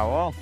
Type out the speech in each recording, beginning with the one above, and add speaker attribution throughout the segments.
Speaker 1: Bravo.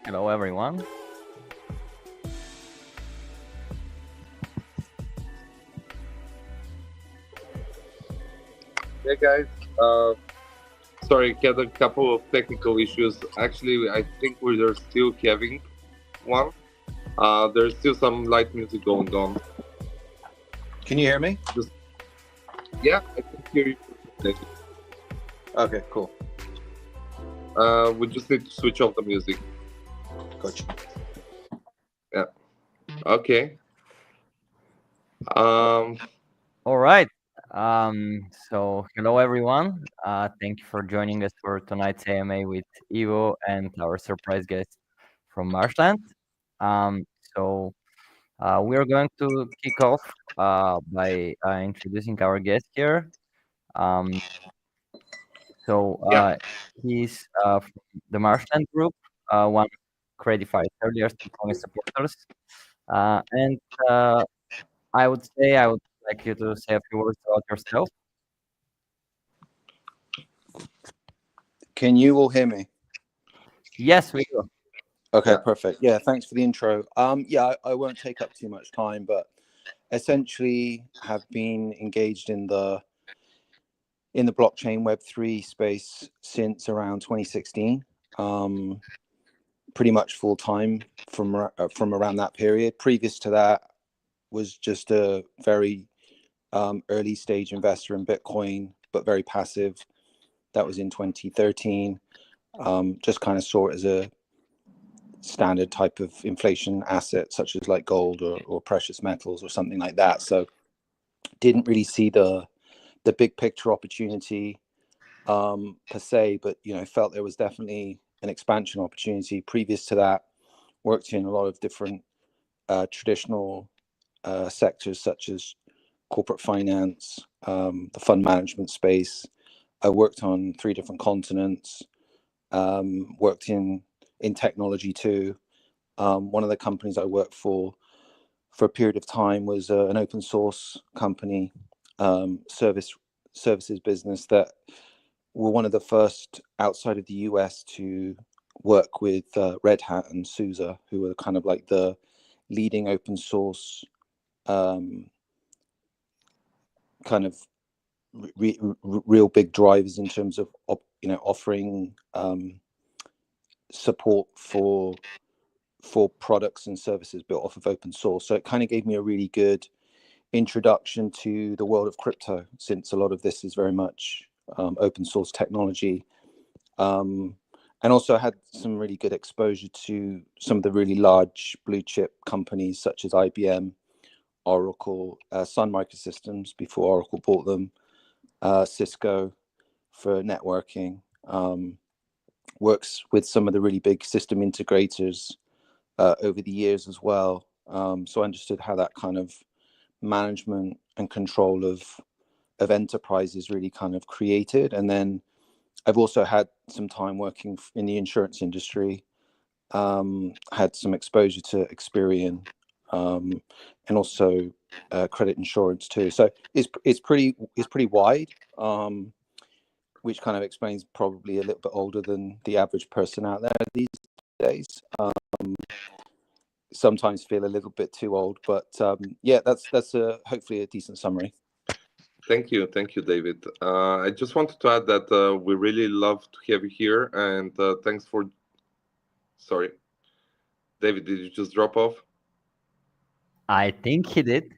Speaker 1: Hello everyone.
Speaker 2: Hey guys, sorry, had a couple of technical issues. Actually, I think we're still having one. There's still some light music going on.
Speaker 3: Can you hear me?
Speaker 2: Yeah, I can hear you.
Speaker 3: Okay, cool.
Speaker 2: We just need to switch off the music.
Speaker 3: Gotcha.
Speaker 2: Yeah. Okay.
Speaker 1: All right. So hello everyone. Thank you for joining us for tonight's AMA with Ivo and our surprise guest from Marshland. Um, so we are going to kick off by introducing our guest here. Um, he's from the Marshland Group, one of Credifi's earliest and supporters, and I would like you to say a few words about yourself.
Speaker 3: Can you all hear me?
Speaker 1: Yes, we do.
Speaker 3: Okay,
Speaker 2: Yeah.
Speaker 3: perfect. Yeah, thanks for the intro. Yeah, I won't take up too much time, but essentially have been engaged in the blockchain Web3 space since around 2016. Pretty much full time from around that period. Previous to that was just a very early stage investor in Bitcoin, but very passive. That was in 2013. Just kind of saw it as a standard type of inflation asset, such as like gold or precious metals or something like that. So didn't really see the big picture opportunity per se, but felt there was definitely an expansion opportunity. Previous to that, worked in a lot of different traditional sectors such as corporate finance, the fund management space. I worked on 3 different continents. Worked in technology too. One of the companies I worked for a period of time was an open source company, services business that were one of the first outside of the US to work with Red Hat and SUSE, who were kind of like the leading open source kind of real big drivers in terms of offering support for products and services built off of open source. So it kind of gave me a really good introduction to the world of crypto, since a lot of this is very much open source technology. And also had some really good exposure to some of the really large blue chip companies such as IBM, Oracle, Sun Microsystems before Oracle bought them, Cisco for networking. Works with some of the really big system integrators over the years as well. So I understood how that kind of management and control of enterprises really kind of created. And then I've also had some time working in the insurance industry, had some exposure to Experian, and also credit insurance too. So it's pretty wide, which kind of explains probably a little bit older than the average person out there these days. Sometimes feel a little bit too old, but yeah, that's hopefully a decent summary.
Speaker 2: Thank you, David. I just wanted to add that we really love to have you here, and thanks for. Sorry, David, did you just drop off?
Speaker 1: I think he did.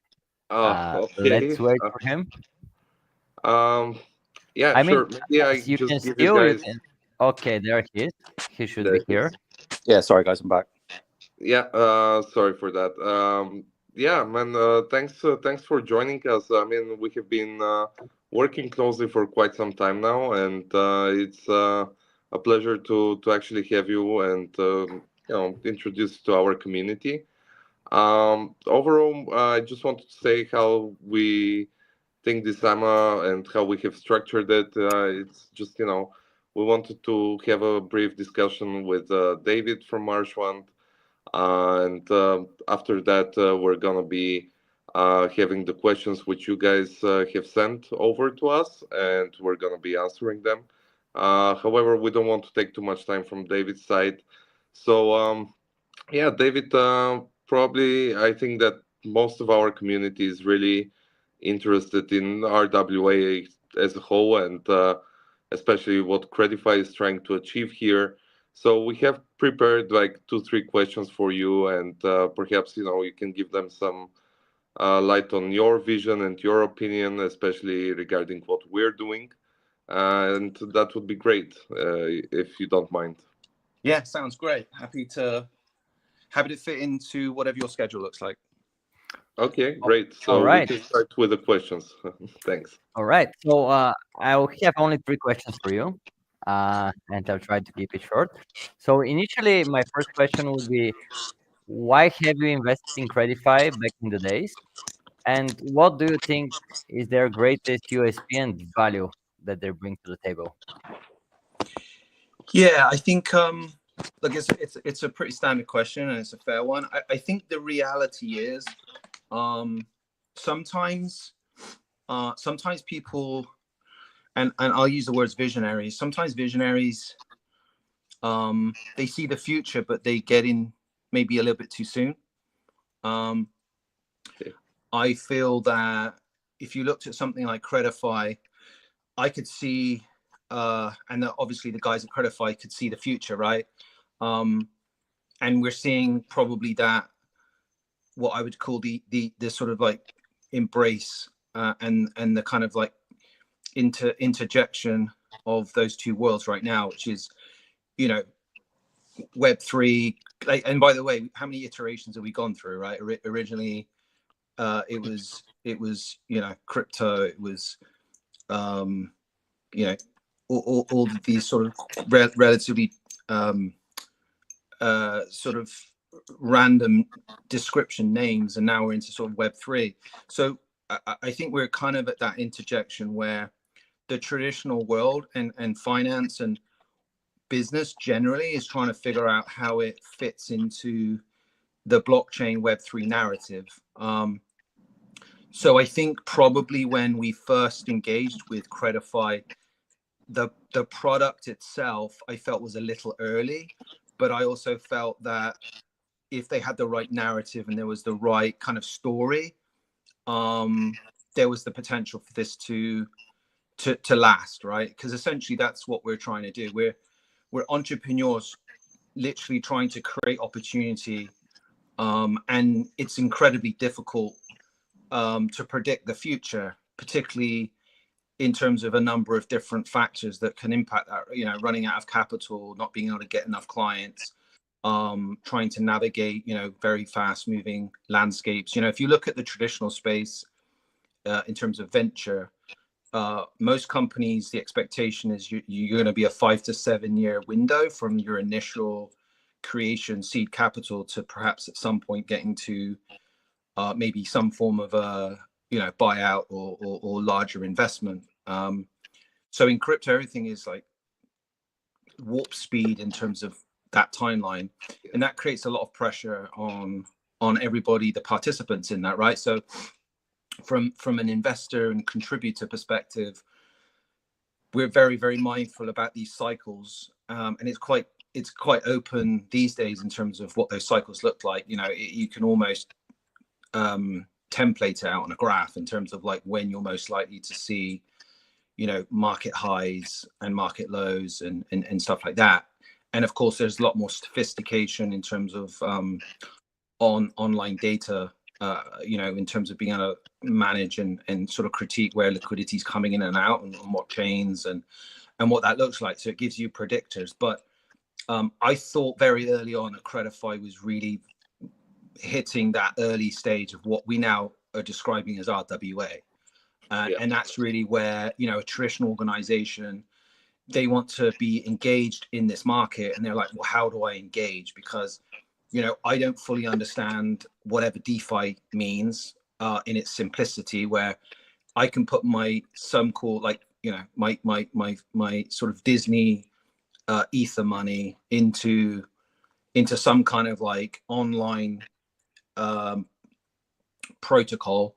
Speaker 2: Okay.
Speaker 1: Let's wait for him.
Speaker 2: Um, yeah,
Speaker 1: I mean,
Speaker 2: sure. Maybe I
Speaker 1: as you can
Speaker 2: just give you
Speaker 1: still, you
Speaker 2: guys.
Speaker 1: can. Okay, there he is. He should
Speaker 2: There
Speaker 1: be
Speaker 2: it
Speaker 1: here.
Speaker 2: is.
Speaker 3: Yeah, sorry guys, I'm back.
Speaker 2: Yeah, sorry for that. Yeah, man, thanks for joining us. I mean, we have been working closely for quite some time now, and it's a pleasure to actually have you and introduce you to our community. Overall, I just wanted to say how we think this AMA and how we have structured it. It's just we wanted to have a brief discussion with David from Marshland. And after that, we're gonna be having the questions which you guys have sent over to us, and we're gonna be answering them. However, we don't want to take too much time from David's side. So, yeah, David, probably I think that most of our community is really interested in RWA as a whole, and especially what Credefi is trying to achieve here. So we have prepared like 2, 3 questions for you, and perhaps you can give them some light on your vision and your opinion, especially regarding what we're doing, and that would be great if you don't mind.
Speaker 3: Yeah, sounds great. Happy to fit into whatever your schedule looks like.
Speaker 2: Okay,
Speaker 1: Oh,
Speaker 2: great.
Speaker 1: all
Speaker 2: So we
Speaker 1: right.
Speaker 2: can start with the questions. Thanks.
Speaker 1: All right. So I'll have only 3 questions for you, and I'll try to keep it short. So initially, my first question would be, why have you invested in Credify back in the days? And what do you think is their greatest USP and value that they bring to the table?
Speaker 3: Yeah, I think look, it's a pretty standard question and it's a fair one. I think the reality is sometimes people, and I'll use the words visionaries, sometimes visionaries They see the future, but they get in maybe a little bit too soon. I feel that if you looked at something like Credefi, I could see, and obviously the guys at Credefi could see the future, right? And we're seeing probably that, what I would call the sort of like embrace and the kind of like interjection of those two worlds right now, which is, you know, Web3. Like, and by the way, how many iterations have we gone through, right? Originally, it was you know, crypto. It was you know, all these sort of relatively sort of random description names, and now we're into sort of Web3. So I think we're kind of at that interjection where the traditional world and finance and business generally is trying to figure out how it fits into the blockchain Web3 narrative. So I think probably when we first engaged with Credefi, the product itself I felt was a little early, but I also felt that if they had the right narrative and there was the right kind of story, there was the potential for this to last, right? Because essentially that's what we're trying to do. We're entrepreneurs literally trying to create opportunity, and it's incredibly difficult to predict the future, particularly in terms of a number of different factors that can impact that, you know, running out of capital, not being able to get enough clients, trying to navigate, you know, very fast moving landscapes. You know, if you look at the traditional space in terms of venture, most companies, the expectation is you're going to be a 5 to 7 year window from your initial creation seed capital to perhaps at some point getting to maybe some form of a, you know, buyout or larger investment. So in crypto, everything is like warp speed in terms of that timeline, and that creates a lot of pressure on everybody, the participants in that, right? So from an investor and contributor perspective, we're very, very mindful about these cycles, and it's quite open these days in terms of what those cycles look like. You know, you can almost template it out on a graph in terms of like when you're most likely to see, you know, market highs and market lows and stuff like that. And of course, there's a lot more sophistication in terms of online data, you know, in terms of being able to manage and sort of critique where liquidity is coming in and out and on what chains and what that looks like. So it gives you predictors. But I thought very early on that Credefi was really hitting that early stage of what we now are describing as RWA. And that's really where, you know, a traditional organization, they want to be engaged in this market. And they're like, well, how do I engage? Because, you know, I don't fully understand whatever DeFi means in its simplicity, where I can put my some call, like, you know, my sort of Disney ether money into some kind of like online protocol,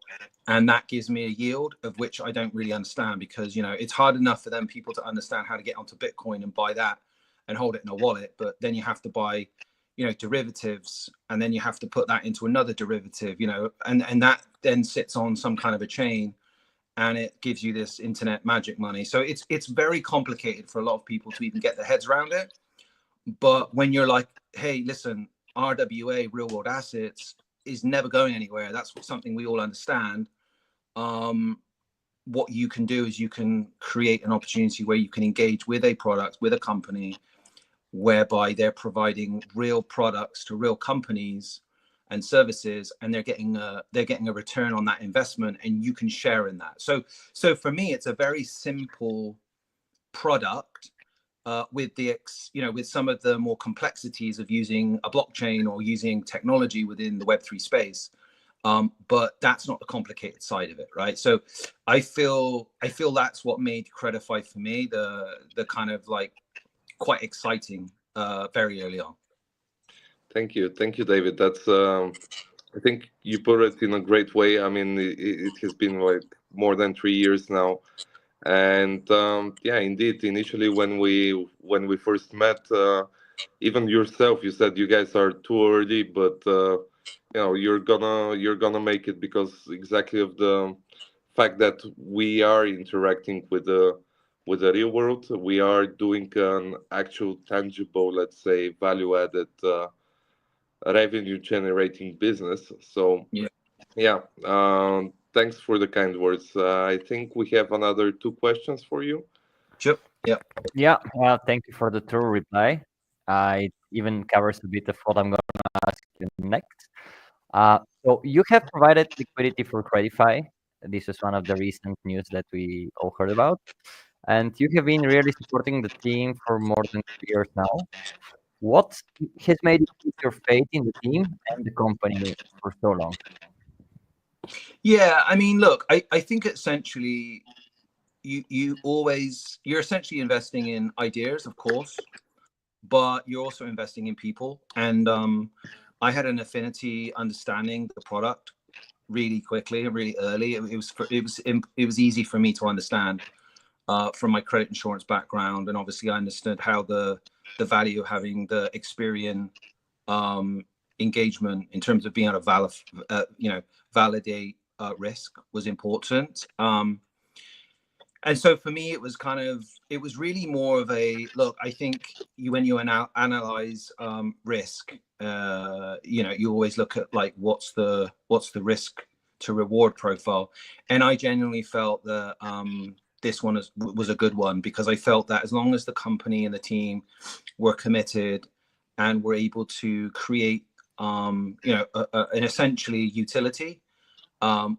Speaker 3: and that gives me a yield of which I don't really understand, because, you know, it's hard enough for them people to understand how to get onto Bitcoin and buy that and hold it in a wallet, but then you have to buy, you know, derivatives, and then you have to put that into another derivative, you know, and that then sits on some kind of a chain, and it gives you this internet magic money. So it's very complicated for a lot of people to even get their heads around it. But when you're like, hey, listen, RWA, real world assets, is never going anywhere. That's something we all understand. What you can do is you can create an opportunity where you can engage with a product, with a company, whereby they're providing real products to real companies and services, and they're getting a return on that investment, and you can share in that. So for me, it's a very simple product. With the with some of the more complexities of using a blockchain or using technology within the Web3 space, but that's not the complicated side of it, right? So I feel that's what made Credefi for me the kind of like quite exciting very early on.
Speaker 2: Thank you, David. That's I think you put it in a great way. I mean, it has been like more than 3 years now. And yeah, indeed, initially when we first met, even yourself, you said you guys are too early, but you're gonna make it because exactly of the fact that we are interacting with the real world. We are doing an actual tangible, let's say, value added revenue generating business. So
Speaker 3: Yeah.
Speaker 2: yeah, thanks for the kind words. I think we have another two questions for you.
Speaker 3: Sure. Yeah.
Speaker 1: Yeah, thank you for the thorough reply. It even covers a bit of what I'm going to ask you next. So you have provided liquidity for Credify. This is one of the recent news that we all heard about, and you have been really supporting the team for more than 2 years now. What has made you put your faith in the team and the company for so long?
Speaker 3: Yeah. I mean, look, I think essentially you're essentially investing in ideas, of course, but you're also investing in people. And I had an affinity understanding the product really quickly and really early. It was easy for me to understand from my credit insurance background, and obviously I understood how the value of having the Experian engagement in terms of being able to validate risk was important. And so for me, it was really more of a look. I think when you analyze risk, you always look at like what's the risk to reward profile, and I genuinely felt that this one was a good one, because I felt that as long as the company and the team were committed and were able to create an essentially utility,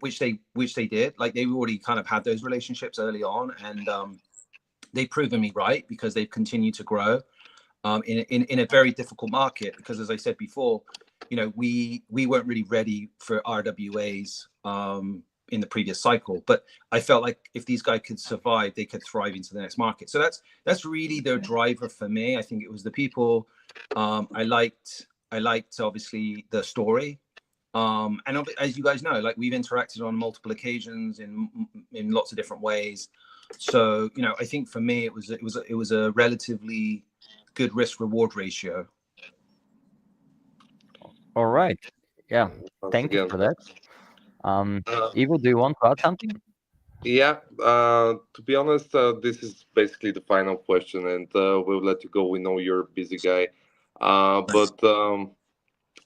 Speaker 3: which they did. Like they already kind of had those relationships early on, and they've proven me right, because they've continued to grow in a very difficult market. Because as I said before, we weren't really ready for RWAs in the previous cycle, but I felt like if these guys could survive, they could thrive into the next market. So that's really their driver for me. I think it was the people. I liked obviously the story. And as you guys know, like we've interacted on multiple occasions in lots of different ways. So I think for me it was a relatively good risk reward ratio.
Speaker 1: All right. Yeah.
Speaker 2: Once
Speaker 1: Thank you
Speaker 2: again,
Speaker 1: for that.
Speaker 2: thanks.
Speaker 1: Um,
Speaker 2: Uh,
Speaker 1: Ivo, do you want to add something?
Speaker 2: yeah, to be honest, this is basically the final question, and we'll let you go. We know you're a busy guy, but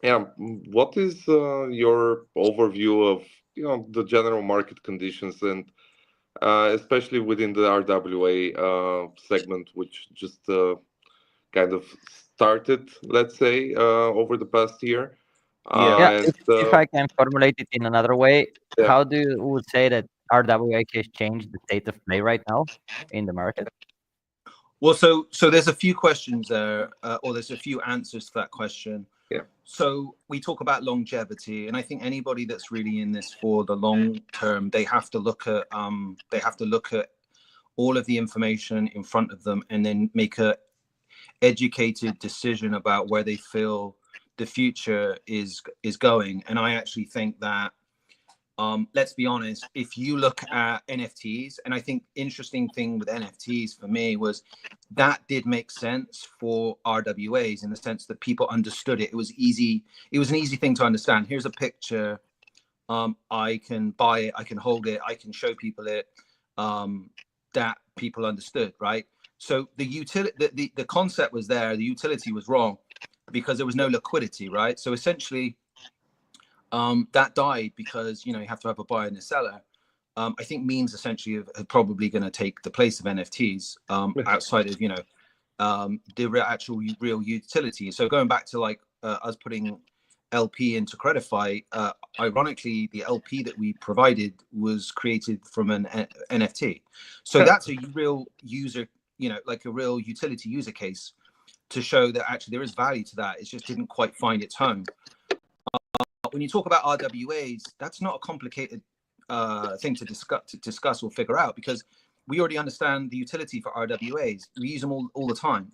Speaker 2: yeah, what is your overview of the general market conditions, and especially within the RWA segment, which just kind of started, let's say, over the past year.
Speaker 3: Yeah.
Speaker 1: Yeah,
Speaker 2: And
Speaker 1: if I can formulate it in another way,
Speaker 2: yeah,
Speaker 1: how do you would say that RWA has changed the state of play right now in the market?
Speaker 3: Well, so there's a few questions there, or there's a few answers to that question.
Speaker 2: yeah,
Speaker 3: So we talk about longevity, and I think anybody that's really in this for the long term, they have to look at all of the information in front of them, and then make a educated decision about where they feel the future is going. And I actually think that let's be honest, if you look at NFTs, and I think interesting thing with NFTs for me was that did make sense for RWAs, in the sense that people understood it. It was easy. It was an easy thing to understand. Here's a picture. I can buy it. I can hold it. I can show people it. That people understood, right? So the concept was there. The utility was wrong because there was no liquidity, right? So essentially, that died because you have to have a buyer and a seller. I think memes essentially are probably going to take the place of NFTs outside of the actual real utility. So going back to like us putting LP into Credefi, ironically, the LP that we provided was created from an NFT. So that's a real user, like a real utility user case to show that actually there is value to that. It just didn't quite find its home. When you talk about RWAs, that's not a complicated thing to discuss or figure out, because we already understand the utility for RWAs. We use them all the time.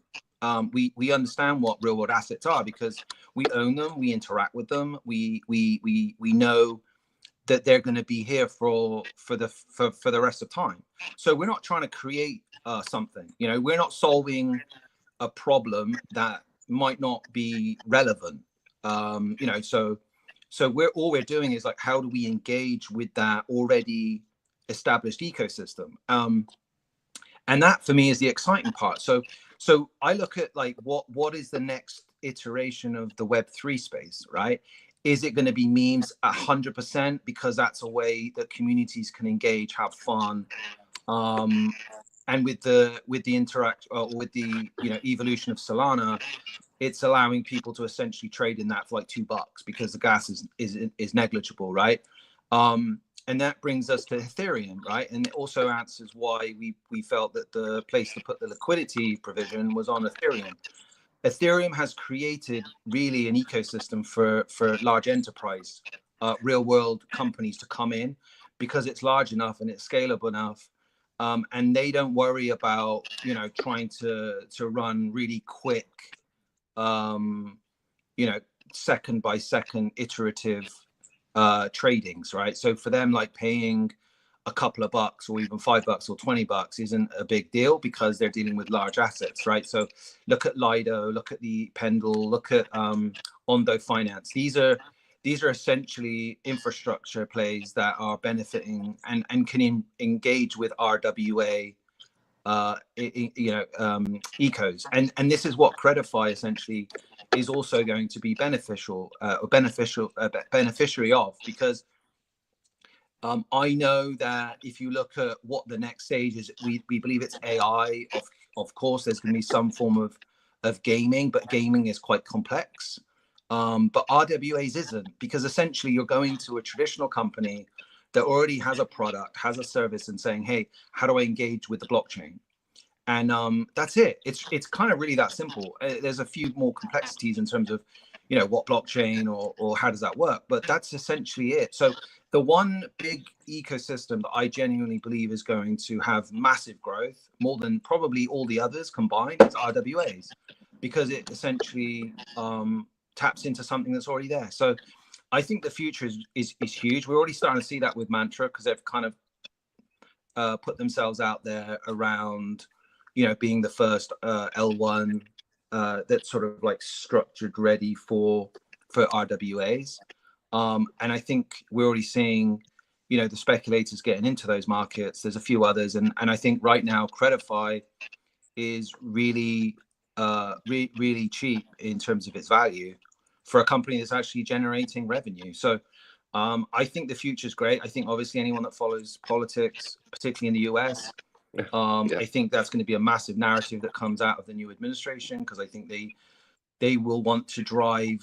Speaker 3: We understand what real world assets are because we own them, we interact with them, we know that they're going to be here for the rest of time. So we're not trying to create something. You know, we're not solving a problem that might not be relevant. You know, so we're doing is like, how do we engage with that already established ecosystem? And that for me is the exciting part. So I look at like what is the next iteration of the Web3 space, right? Is it going to be memes 100%, because that's a way that communities can engage, have fun, and with the interact with the evolution of Solana, it's allowing people to essentially trade in that for like $2 because the gas is negligible, right? And that brings us to Ethereum, right? And it also answers why we felt that the place to put the liquidity provision was on Ethereum. Ethereum has created really an ecosystem for large enterprise, real world companies to come in, because it's large enough and it's scalable enough. And they don't worry about, trying to run really quick, second by second iterative tradings, right? So for them, like paying a couple of bucks or even $5 or $20 isn't a big deal, because they're dealing with large assets, right? So look at Lido, look at the Pendle, look at Ondo Finance. These are essentially infrastructure plays that are benefiting and can engage with RWA ecos, and this is what Credefi essentially is also going to be beneficiary of, because I know that if you look at what the next stage is, we believe it's AI. Of course, there's going to be some form of gaming, but gaming is quite complex. But RWAs isn't, because essentially you're going to a traditional company that already has a product, has a service, and saying, hey, how do I engage with the blockchain? And that's it. It's kind of really that simple. There's a few more complexities in terms of, what blockchain or how does that work, but that's essentially it. So the one big ecosystem that I genuinely believe is going to have massive growth, more than probably all the others combined, is RWAs, because it essentially taps into something that's already there. So I think the future is huge. We're already starting to see that with Mantra, because they've kind of put themselves out there around, being the first L1 that's sort of like structured ready for RWAs. And I think we're already seeing, the speculators getting into those markets. There's a few others. And I think right now Credefi is really, really cheap in terms of its value for a company that's actually generating revenue. So I think the future is great. I think obviously anyone that follows politics, particularly in the US, I think that's going to be a massive narrative that comes out of the new administration, because I think they will want to drive,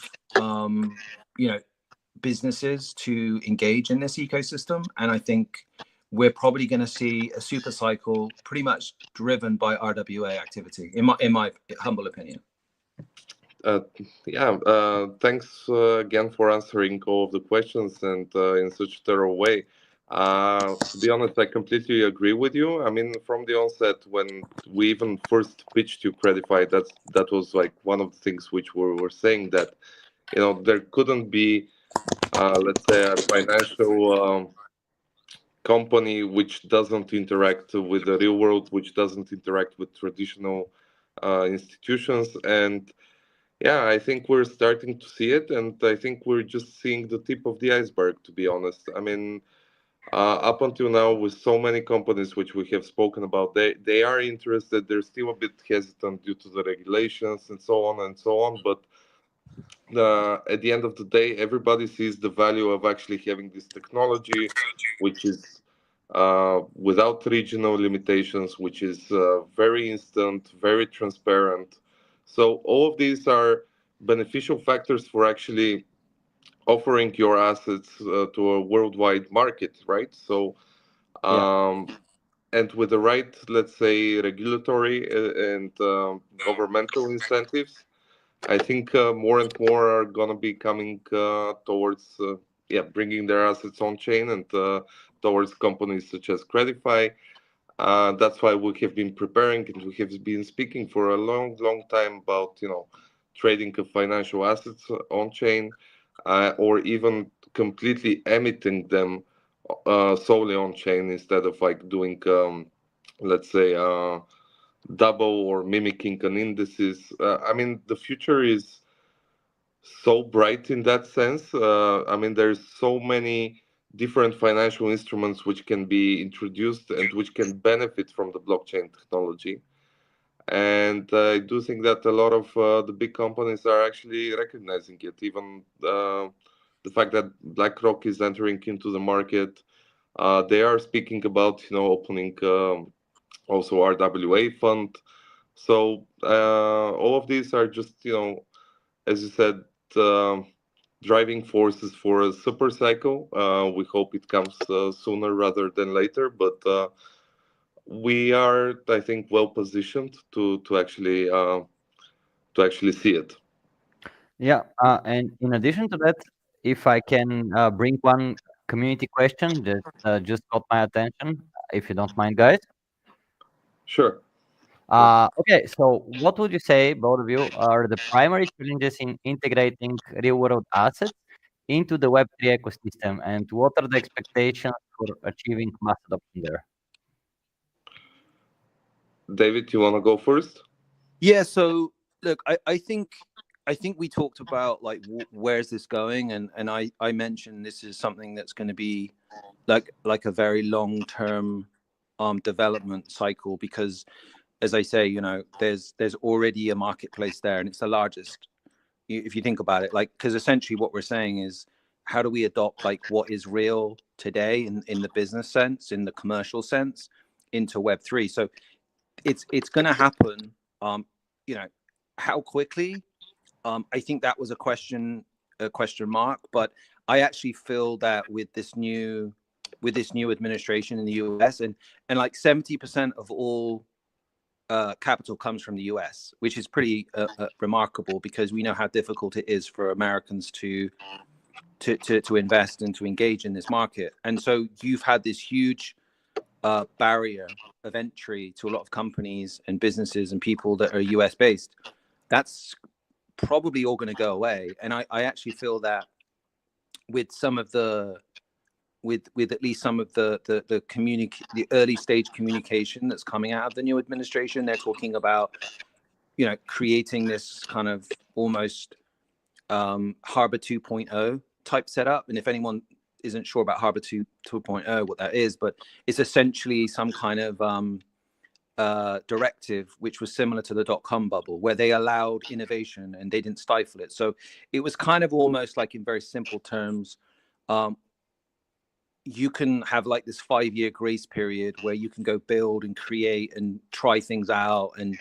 Speaker 3: businesses to engage in this ecosystem. And I think we're probably going to see a super cycle pretty much driven by RWA activity, in my humble opinion.
Speaker 2: Thanks again for answering all of the questions, and in such a thorough way. To be honest, I completely agree with you. I mean, from the onset, when we even first pitched you Credefi, that was like one of the things which we were saying, that there couldn't be, let's say, a financial company which doesn't interact with the real world, which doesn't interact with traditional institutions. And yeah, I think we're starting to see it, and I think we're just seeing the tip of the iceberg, to be honest. I mean, up until now, with so many companies which we have spoken about, they are interested. They're still a bit hesitant due to the regulations and so on and so on. But at the end of the day, everybody sees the value of actually having this technology, which is without regional limitations, which is very instant, very transparent. So all of these are beneficial factors for actually offering your assets to a worldwide market, right? So, and with the right, let's say, regulatory and governmental incentives, I think more and more are gonna be coming towards, bringing their assets on chain, and towards companies such as Credefi. That's why we have been preparing, and we have been speaking for a long, long time about, trading of financial assets on chain, or even completely emitting them solely on chain instead of like doing, let's say, double or mimicking an indices. I mean, the future is so bright in that sense. I mean, there's so many different financial instruments which can be introduced and which can benefit from the blockchain technology. And I do think that a lot of the big companies are actually recognizing it. Even the fact that BlackRock is entering into the market, they are speaking about, opening also RWA fund. So all of these are just, as you said, um driving forces for a super cycle. We hope it comes sooner rather than later, but we are, I think, well positioned to actually see it.
Speaker 1: Yeah, and in addition to that, if I can bring one community question that just caught my attention, if you don't mind, guys.
Speaker 2: Sure.
Speaker 1: Okay, so what would you say, both of you, are the primary challenges in integrating real-world assets into the Web3 ecosystem, and what are the expectations for achieving mass adoption there?
Speaker 2: David, you want to go first?
Speaker 3: Yeah. So look, I think we talked about like where's this going, and I mentioned this is something that's going to be like a very long term development cycle, because as I say, there's already a marketplace there, and it's the largest. If you think about it, like, because essentially what we're saying is, how do we adopt like what is real today in the business sense, in the commercial sense, into Web3? So it's going to happen. Um, you know, how quickly? I think that was a question mark. But I actually feel that with this new administration in the US, and like 70% of all capital comes from the US, which is pretty remarkable, because we know how difficult it is for Americans to invest and to engage in this market. And so you've had this huge barrier of entry to a lot of companies and businesses and people that are US based. That's probably all going to go away. And I actually feel that with some of the with at least some of the early stage communication that's coming out of the new administration, they're talking about creating this kind of almost Harbor 2.0 type setup. And if anyone isn't sure about Harbor 2.0, what that is, but it's essentially some kind of directive which was similar to the dot-com bubble, where they allowed innovation and they didn't stifle it. So it was kind of almost like, in very simple terms, you can have like this 5-year grace period where you can go build and create and try things out and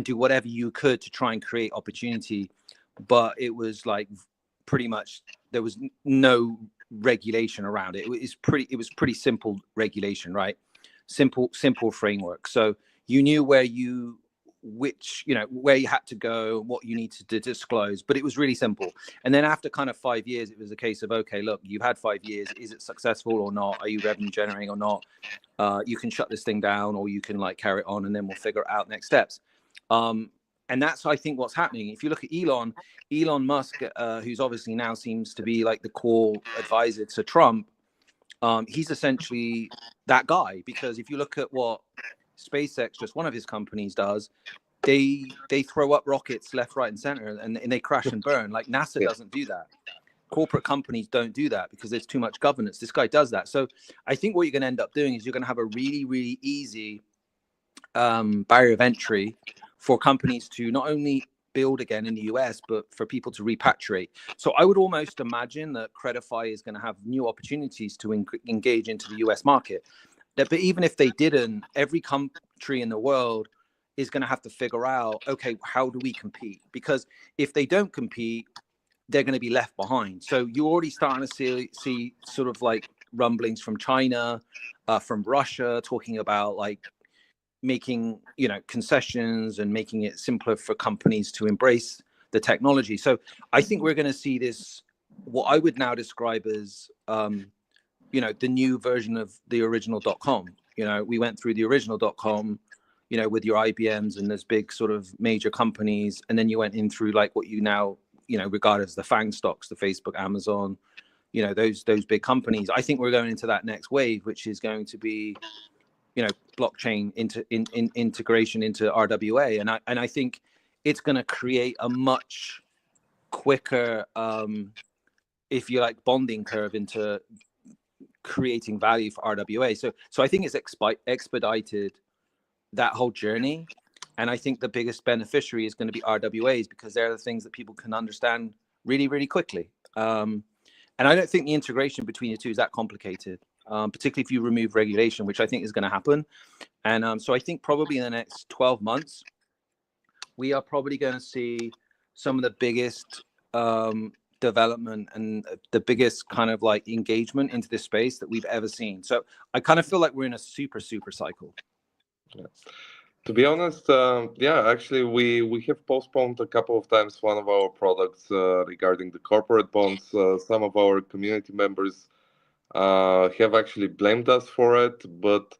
Speaker 3: do whatever you could to try and create opportunity. But it was like pretty much there was no regulation around it. It was pretty simple regulation, right? Simple framework. So you knew where you had to go, what you needed to disclose, but it was really simple. And then after kind of 5 years, it was a case of, okay, look, you've had 5 years. Is it successful or not? Are you revenue generating or not? You can shut this thing down, or you can like carry it on, and then we'll figure out next steps. And that's, I think, what's happening. If you look at Elon Musk, who's obviously now seems to be like the core advisor to Trump, he's essentially that guy. Because if you look at what SpaceX, just one of his companies, does, they throw up rockets left, right, and center, and they crash and burn. Like NASA doesn't do that. Corporate companies don't do that because there's too much governance. This guy does that. So I think what you're going to end up doing is you're going to have a really, really easy barrier of entry for companies to not only build again in the US, but for people to repatriate. So I would almost imagine that Credefi is going to have new opportunities to engage into the US market. But even if they didn't, every country in the world is going to have to figure out, okay, how do we compete? Because if they don't compete, they're going to be left behind. So you're already starting to see sort of like rumblings from China, from Russia, talking about like making concessions and making it simpler for companies to embrace the technology. So I think we're going to see this, what I would now describe as the new version of the original .com. We went through the original .com, with your IBMs and those big sort of major companies, and then you went in through like what you now regard as the FANG stocks, the Facebook, Amazon, those big companies. I think we're going into that next wave, which is going to be, blockchain integration into RWA, and I think it's going to create a much quicker, if you like, bonding curve into creating value for RWA. So I think it's expedited that whole journey, and I think the biggest beneficiary is going to be RWAs, because they're the things that people can understand really, really quickly. And I don't think the integration between the two is that complicated, particularly if you remove regulation, which I think is going to happen. And so I think probably in the next 12 months, we are probably going to see some of the biggest development and the biggest kind of like engagement into this space that we've ever seen. So I kind of feel like we're in a super cycle.
Speaker 2: Yeah. To be honest, actually, we have postponed a couple of times one of our products regarding the corporate bonds. Some of our community members have actually blamed us for it, but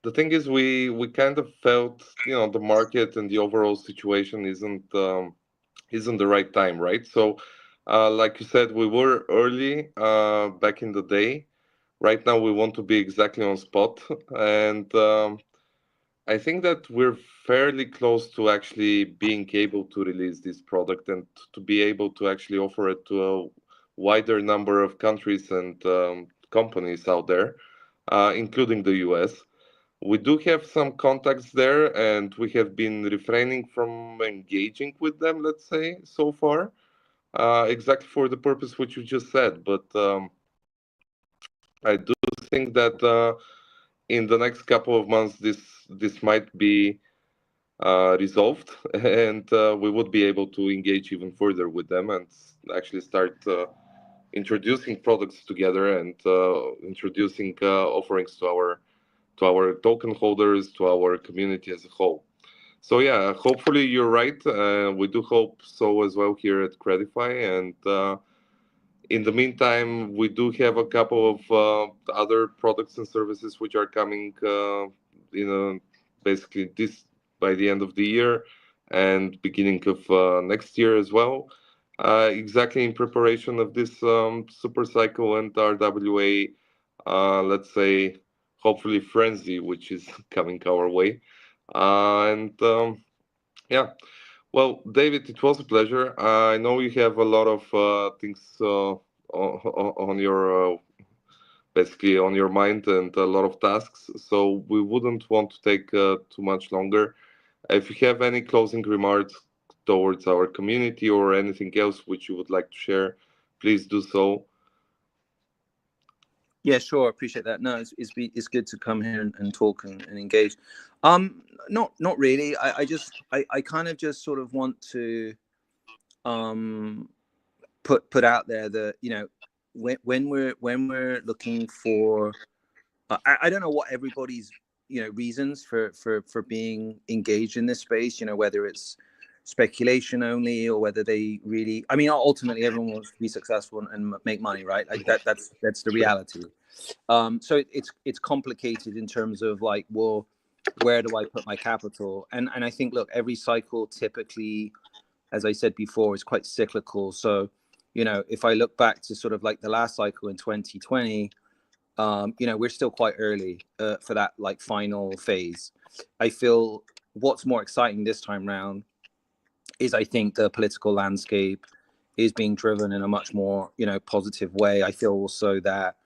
Speaker 2: the thing is, we kind of felt, the market and the overall situation isn't the right time, right? So, like you said, we were early back in the day. Right now, we want to be exactly on spot, and I think that we're fairly close to actually being able to release this product and to be able to actually offer it to a wider number of countries and companies out there, including the US. We do have some contacts there, and we have been refraining from engaging with them, let's say, so far, exactly for the purpose which you just said. But I do think that in the next couple of months, this might be resolved, and we would be able to engage even further with them and actually start introducing products together and introducing offerings to our token holders, to our community as a whole. So yeah, hopefully you're right. We do hope so as well here at Credefi, and in the meantime, we do have a couple of other products and services which are coming, basically this by the end of the year and beginning of next year as well. Exactly in preparation of this super cycle and RWA, let's say, hopefully frenzy, which is coming our way. And yeah, well, David, it was a pleasure. I know you have a lot of things on your basically on your mind and a lot of tasks, so we wouldn't want to take too much longer. If you have any closing remarks towards our community or anything else which you would like to share, please do so.
Speaker 3: Yeah, sure. Appreciate that. No, it's good to come here and talk and engage. Not really. I kind of just sort of want to put out there that, when we're looking for, I don't know what everybody's reasons for being engaged in this space, whether it's speculation only or whether they really, I mean, ultimately everyone wants to be successful and make money, right? Like that's the reality. So it's complicated in terms of like, well, where do I put my capital? And I think, look, every cycle typically, as I said before, is quite cyclical. So, if I look back to sort of like the last cycle in 2020, we're still quite early for that like final phase. I feel what's more exciting this time round is I think the political landscape is being driven in a much more positive way. I feel also that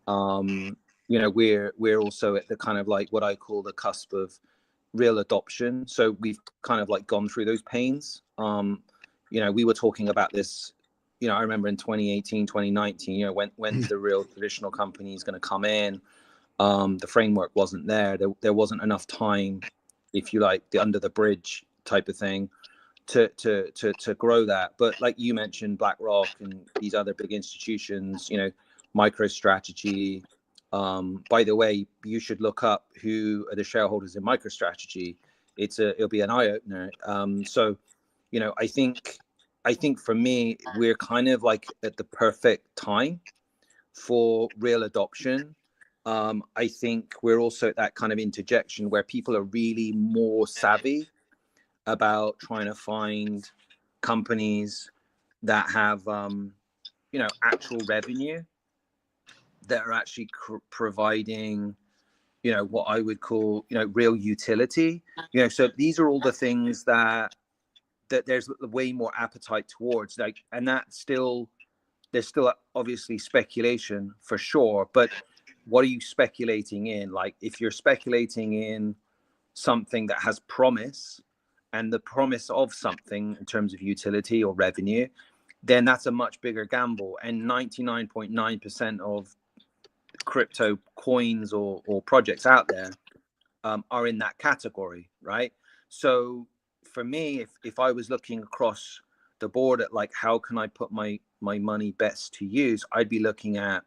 Speaker 3: we're also at the kind of like what I call the cusp of real adoption. So we've kind of like gone through those pains. We were talking about this, I remember in 2018, 2019, when's the real traditional companies going to come in? The framework wasn't there. There wasn't enough time, if you like, the under the bridge type of thing to grow that. But like you mentioned, BlackRock and these other big institutions, MicroStrategy. By the way, you should look up who are the shareholders in MicroStrategy. It'll be an eye opener. So, I think for me, we're kind of like at the perfect time for real adoption. I think we're also at that kind of interjection where people are really more savvy about trying to find companies that have, actual revenue that are actually providing, what I would call, real utility. So these are all the things that there's way more appetite towards, like, and there's still obviously speculation for sure, but what are you speculating in? Like, if you're speculating in something that has promise, and the promise of something in terms of utility or revenue, then that's a much bigger gamble. And 99.9% of crypto coins or projects out there are in that category, right? So for me, if I was looking across the board at, like, how can I put my money best to use, I'd be looking at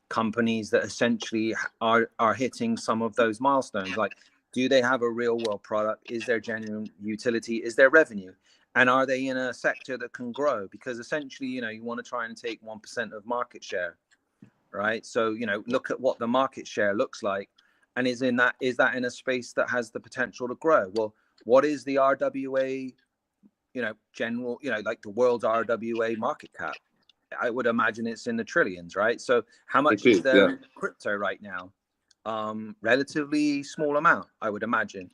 Speaker 3: companies that essentially are hitting some of those milestones. Like, do they have a real world product? Is there genuine utility? Is there revenue? And are they in a sector that can grow? Because essentially, you want to try and take 1% of market share, right? So, look at what the market share looks like, and is that in a space that has the potential to grow? Well, what is the RWA, general, like the world's RWA market cap? I would imagine it's in the trillions, right? So how much is there in crypto right now? Relatively small amount, I would imagine.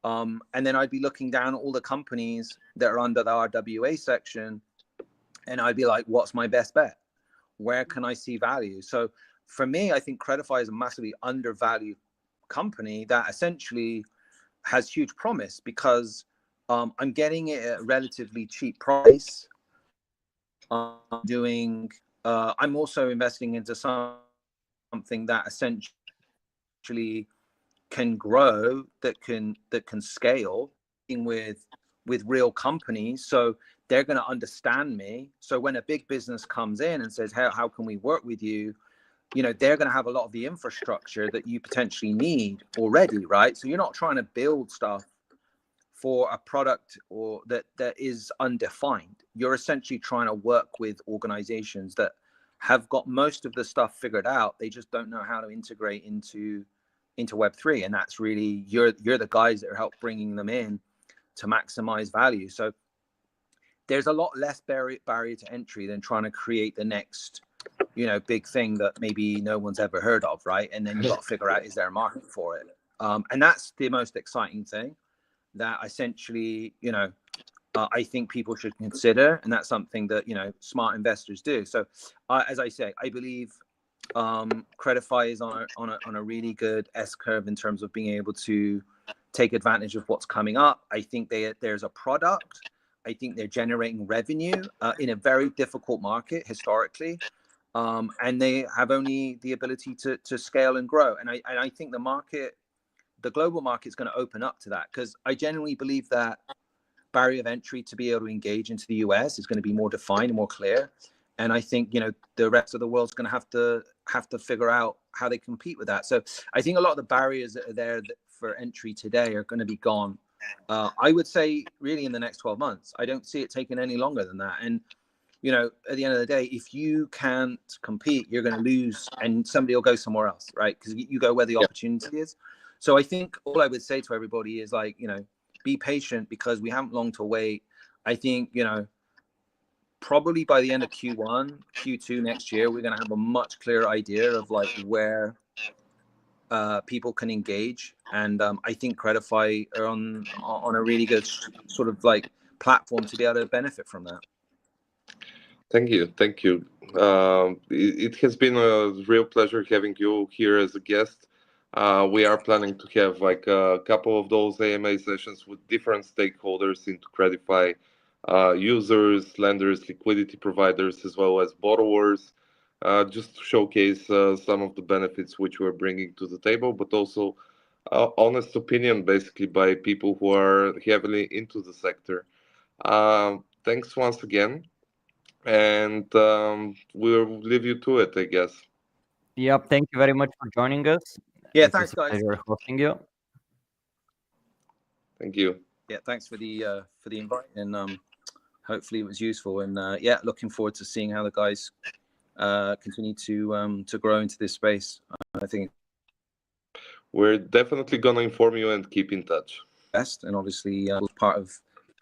Speaker 3: And then I'd be looking down at all the companies that are under the RWA section, and I'd be like, what's my best bet? Where can I see value? So for me, I think Credefi is a massively undervalued company that essentially has huge promise, because I'm getting it at a relatively cheap price. I'm also investing into something that essentially can grow, that can scale, with real companies. So they're going to understand me. So when a big business comes in and says, how can we work with you? They're going to have a lot of the infrastructure that you potentially need already, right? So you're not trying to build stuff for a product or that is undefined. You're essentially trying to work with organizations that have got most of the stuff figured out. They just don't know how to integrate into Web3, and that's really you're the guys that are help bringing them in to maximize value. So there's a lot less barrier to entry than trying to create the next big thing that maybe no one's ever heard of, right? And then you got to figure out, is there a market for it? And that's the most exciting thing that essentially, I think people should consider, and that's something that smart investors do. So, as I say, I believe Credefi is on a really good S curve in terms of being able to take advantage of what's coming up. I think there's a product. I think they're generating revenue in a very difficult market historically, and they have only the ability to scale and grow. And I think the global market is going to open up to that, because I genuinely believe that barrier of entry to be able to engage into the US is going to be more defined and more clear. And I think, the rest of the world's going to have to figure out how they compete with that. So I think a lot of the barriers that are there for entry today are going to be gone. I would say really in the next 12 months. I don't see it taking any longer than that. And, at the end of the day, if you can't compete, you're going to lose, and somebody will go somewhere else, right? Because you go where the opportunity is. So I think all I would say to everybody is, like, be patient, because we haven't long to wait. I think, probably by the end of Q1, Q2 next year, we're going to have a much clearer idea of, like, where people can engage. And I think Credefi are on a really good sort of like platform to be able to benefit from that.
Speaker 2: Thank you. It has been a real pleasure having you here as a guest. We are planning to have like a couple of those AMA sessions with different stakeholders into Credefi, users, lenders, liquidity providers, as well as borrowers, just to showcase some of the benefits which we're bringing to the table, but also honest opinion, basically, by people who are heavily into the sector. Thanks once again. And we'll leave you to it, I guess.
Speaker 1: Yep. Thank you very much for joining us.
Speaker 3: Yeah, thanks, guys.
Speaker 1: Pleasure hosting you.
Speaker 2: Thank you.
Speaker 3: Yeah, thanks for the invite, and hopefully it was useful. And yeah, looking forward to seeing how the guys continue to grow into this space. I think
Speaker 2: we're definitely gonna inform you and keep in touch.
Speaker 3: Best, and obviously part of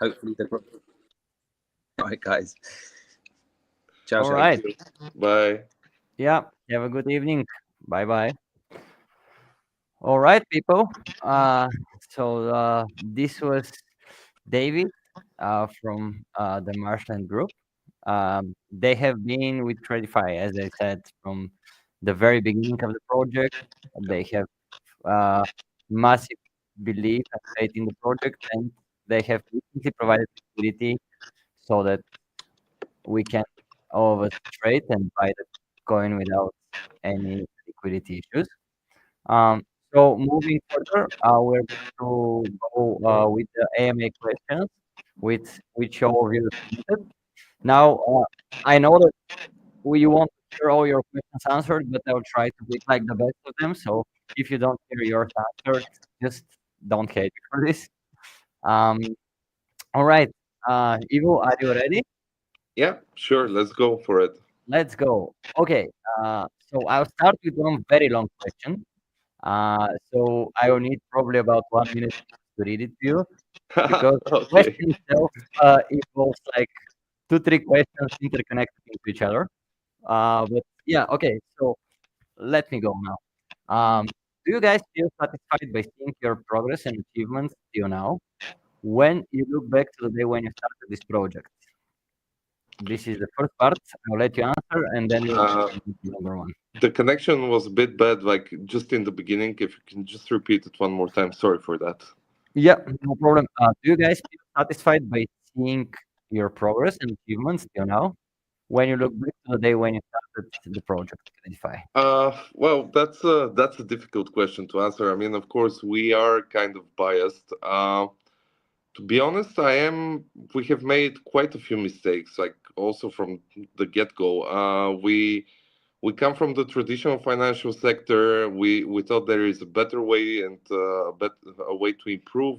Speaker 3: hopefully the. All right, guys. Ciao.
Speaker 1: All right.
Speaker 2: Bye.
Speaker 1: Yeah, have a good evening. Bye bye. All right, people. Uh, this was David from the Marshland Group. They have been with Credify, as I said, from the very beginning of the project. They have uh, massive belief and faith in the project, and they have recently provided liquidity so that we can all of us trade and buy the coin without any liquidity issues. Um, so moving further, we're going to go with the AMA questions, with which all of you submitted. Now, I know that you want to hear all your questions answered, but I'll try to pick like the best of them. So if you don't hear yours answered, just don't hate me for this. Um, all right, Ivo, are you ready?
Speaker 2: Yeah, sure. Let's go for it.
Speaker 1: Let's go. Okay, so I'll start with one very long question. So I will need probably about 1 minute to read it to you because the
Speaker 2: Okay.
Speaker 1: question itself involves like two, three questions interconnected into each other. But yeah, okay. So let me go now. Do you guys feel satisfied by seeing your progress and achievements till now? When you look back to the day when you started this project, this is the first part. I'll let you answer, and then we'll
Speaker 2: Uh,
Speaker 1: do the longer one.
Speaker 2: the connection was a bit bad, like just in the beginning. If you can just repeat it one more time. Sorry for that.
Speaker 1: Yeah, no problem. Do you guys feel satisfied by seeing your progress and achievements till now? When you look back to the day when you started the project, Credefi.
Speaker 2: Well, that's a difficult question to answer. I mean, of course, we are kind of biased. To be honest, I am. We have made quite a few mistakes, like also from the get-go. We come from the traditional financial sector. We thought there is a better way and a way to improve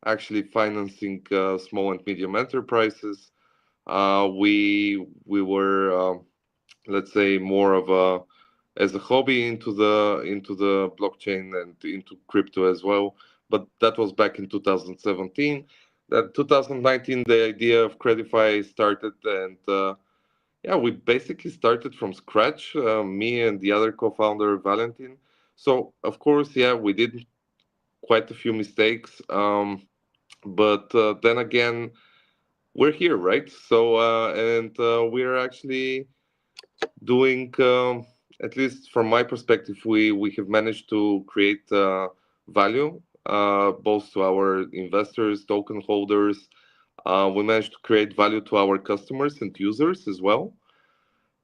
Speaker 2: actually financing small and medium enterprises. We were let's say more of a as a hobby into the blockchain and into crypto as well. But that was back in 2017. That 2019, the idea of Credify started, and yeah, we basically started from scratch, me and the other co-founder Valentin. So of course, yeah, we did quite a few mistakes, but then again, we're here, right? So and we're actually doing, at least from my perspective, we have managed to create value both to our investors, token holders. We managed to create value to our customers and users as well.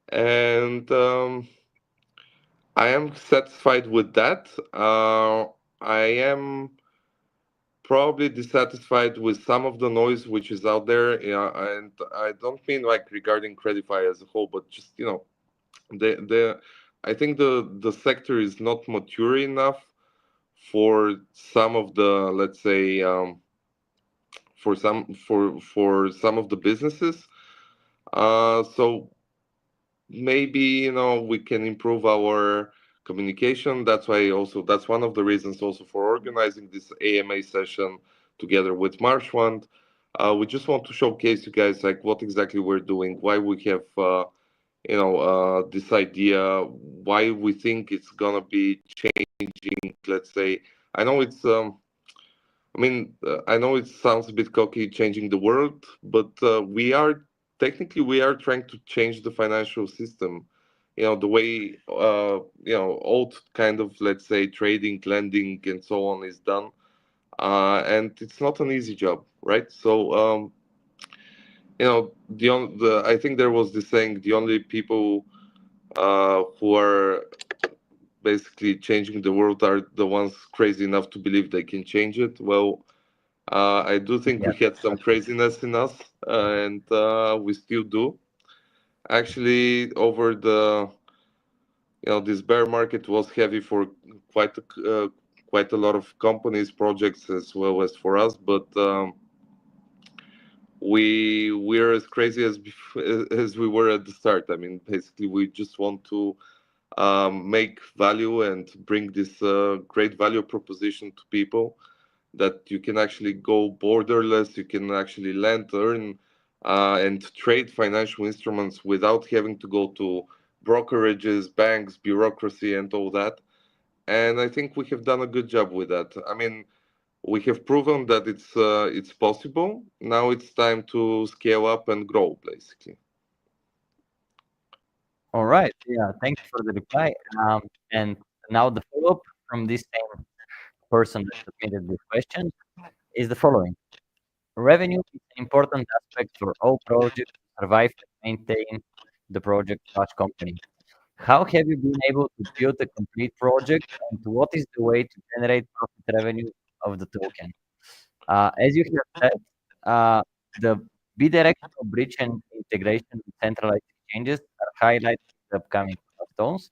Speaker 2: And I am satisfied with that. I am probably dissatisfied with some of the noise which is out there. Yeah, and I don't mean like regarding Credify as a whole, but just the I think the sector is not mature enough for some of the, let's say, for some of the businesses. So maybe we can improve our communication. That's one of the reasons also for organizing this AMA session together with Marshwand. We just want to showcase you guys like what exactly we're doing, why we have this idea, why we think it's gonna be changing. Let's say, I know it's I know it sounds a bit cocky, changing the world, but we are trying to change the financial system. The way old kind of, let's say, trading, lending, and so on is done, and it's not an easy job, right? So I think there was this saying: the only people who are basically changing the world are the ones crazy enough to believe they can change it. Well, I do think
Speaker 1: Yeah,
Speaker 2: we had some craziness in us, and we still do. Actually, over the this bear market was heavy for quite a lot of companies, projects, as well as for us. But we're as crazy as we were at the start. I mean, basically, we just want to make value and bring this great value proposition to people, that you can actually go borderless, you can actually lend, earn, and trade financial instruments without having to go to brokerages, banks, bureaucracy, and all that. And I think we have done a good job with that. I mean, we have proven that it's possible. Now it's time to scale up and grow, basically.
Speaker 1: All right. Yeah. Thank you for the reply. And now the follow-up from this same person that submitted this question is the following. Revenue is an important aspect for all projects to survive and maintain the project/company. How have you been able to build a complete project, and what is the way to generate profit revenue of the token? As you have said, the bidirectional bridge and integration with centralized exchanges are highlighted in the upcoming milestones.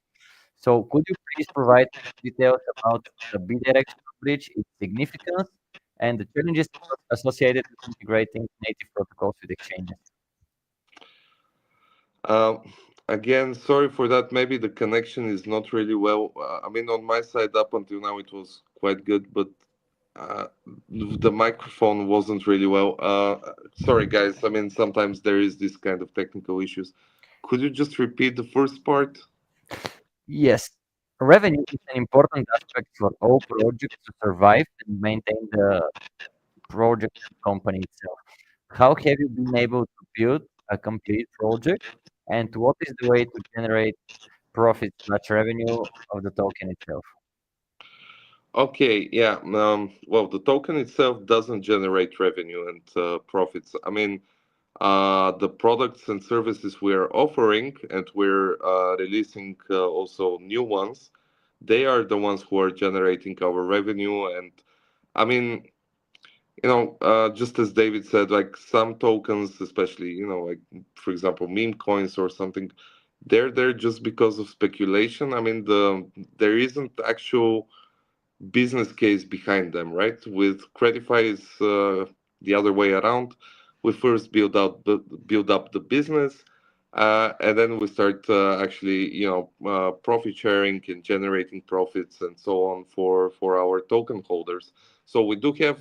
Speaker 1: So, could you please provide details about the bidirectional bridge, its significance, and the challenges associated with integrating native protocols with exchanges?
Speaker 2: Um, Again, sorry for that. Maybe the connection is not really well. I mean, on my side, up until now, it was quite good, but uh, the microphone wasn't really well. Sorry, guys. I mean, sometimes there is this kind of technical issues. Could you just repeat the first part?
Speaker 1: Yes, revenue is an important aspect for all projects to survive and maintain the project company itself. How have you been able to build a complete project, and what is the way to generate profit/revenue of the token itself?
Speaker 2: Okay, yeah. Well, the token itself doesn't generate revenue and profits. I mean, the products and services we're offering, and we're releasing also new ones, they are the ones who are generating our revenue. And I mean, just as David said, like some tokens, especially, like for example, meme coins or something, they're there just because of speculation. I mean, there isn't actual business case behind them, right? With Credefi is the other way around. We first build up the business, and then we start actually, profit sharing and generating profits and so on for our token holders. So we do have,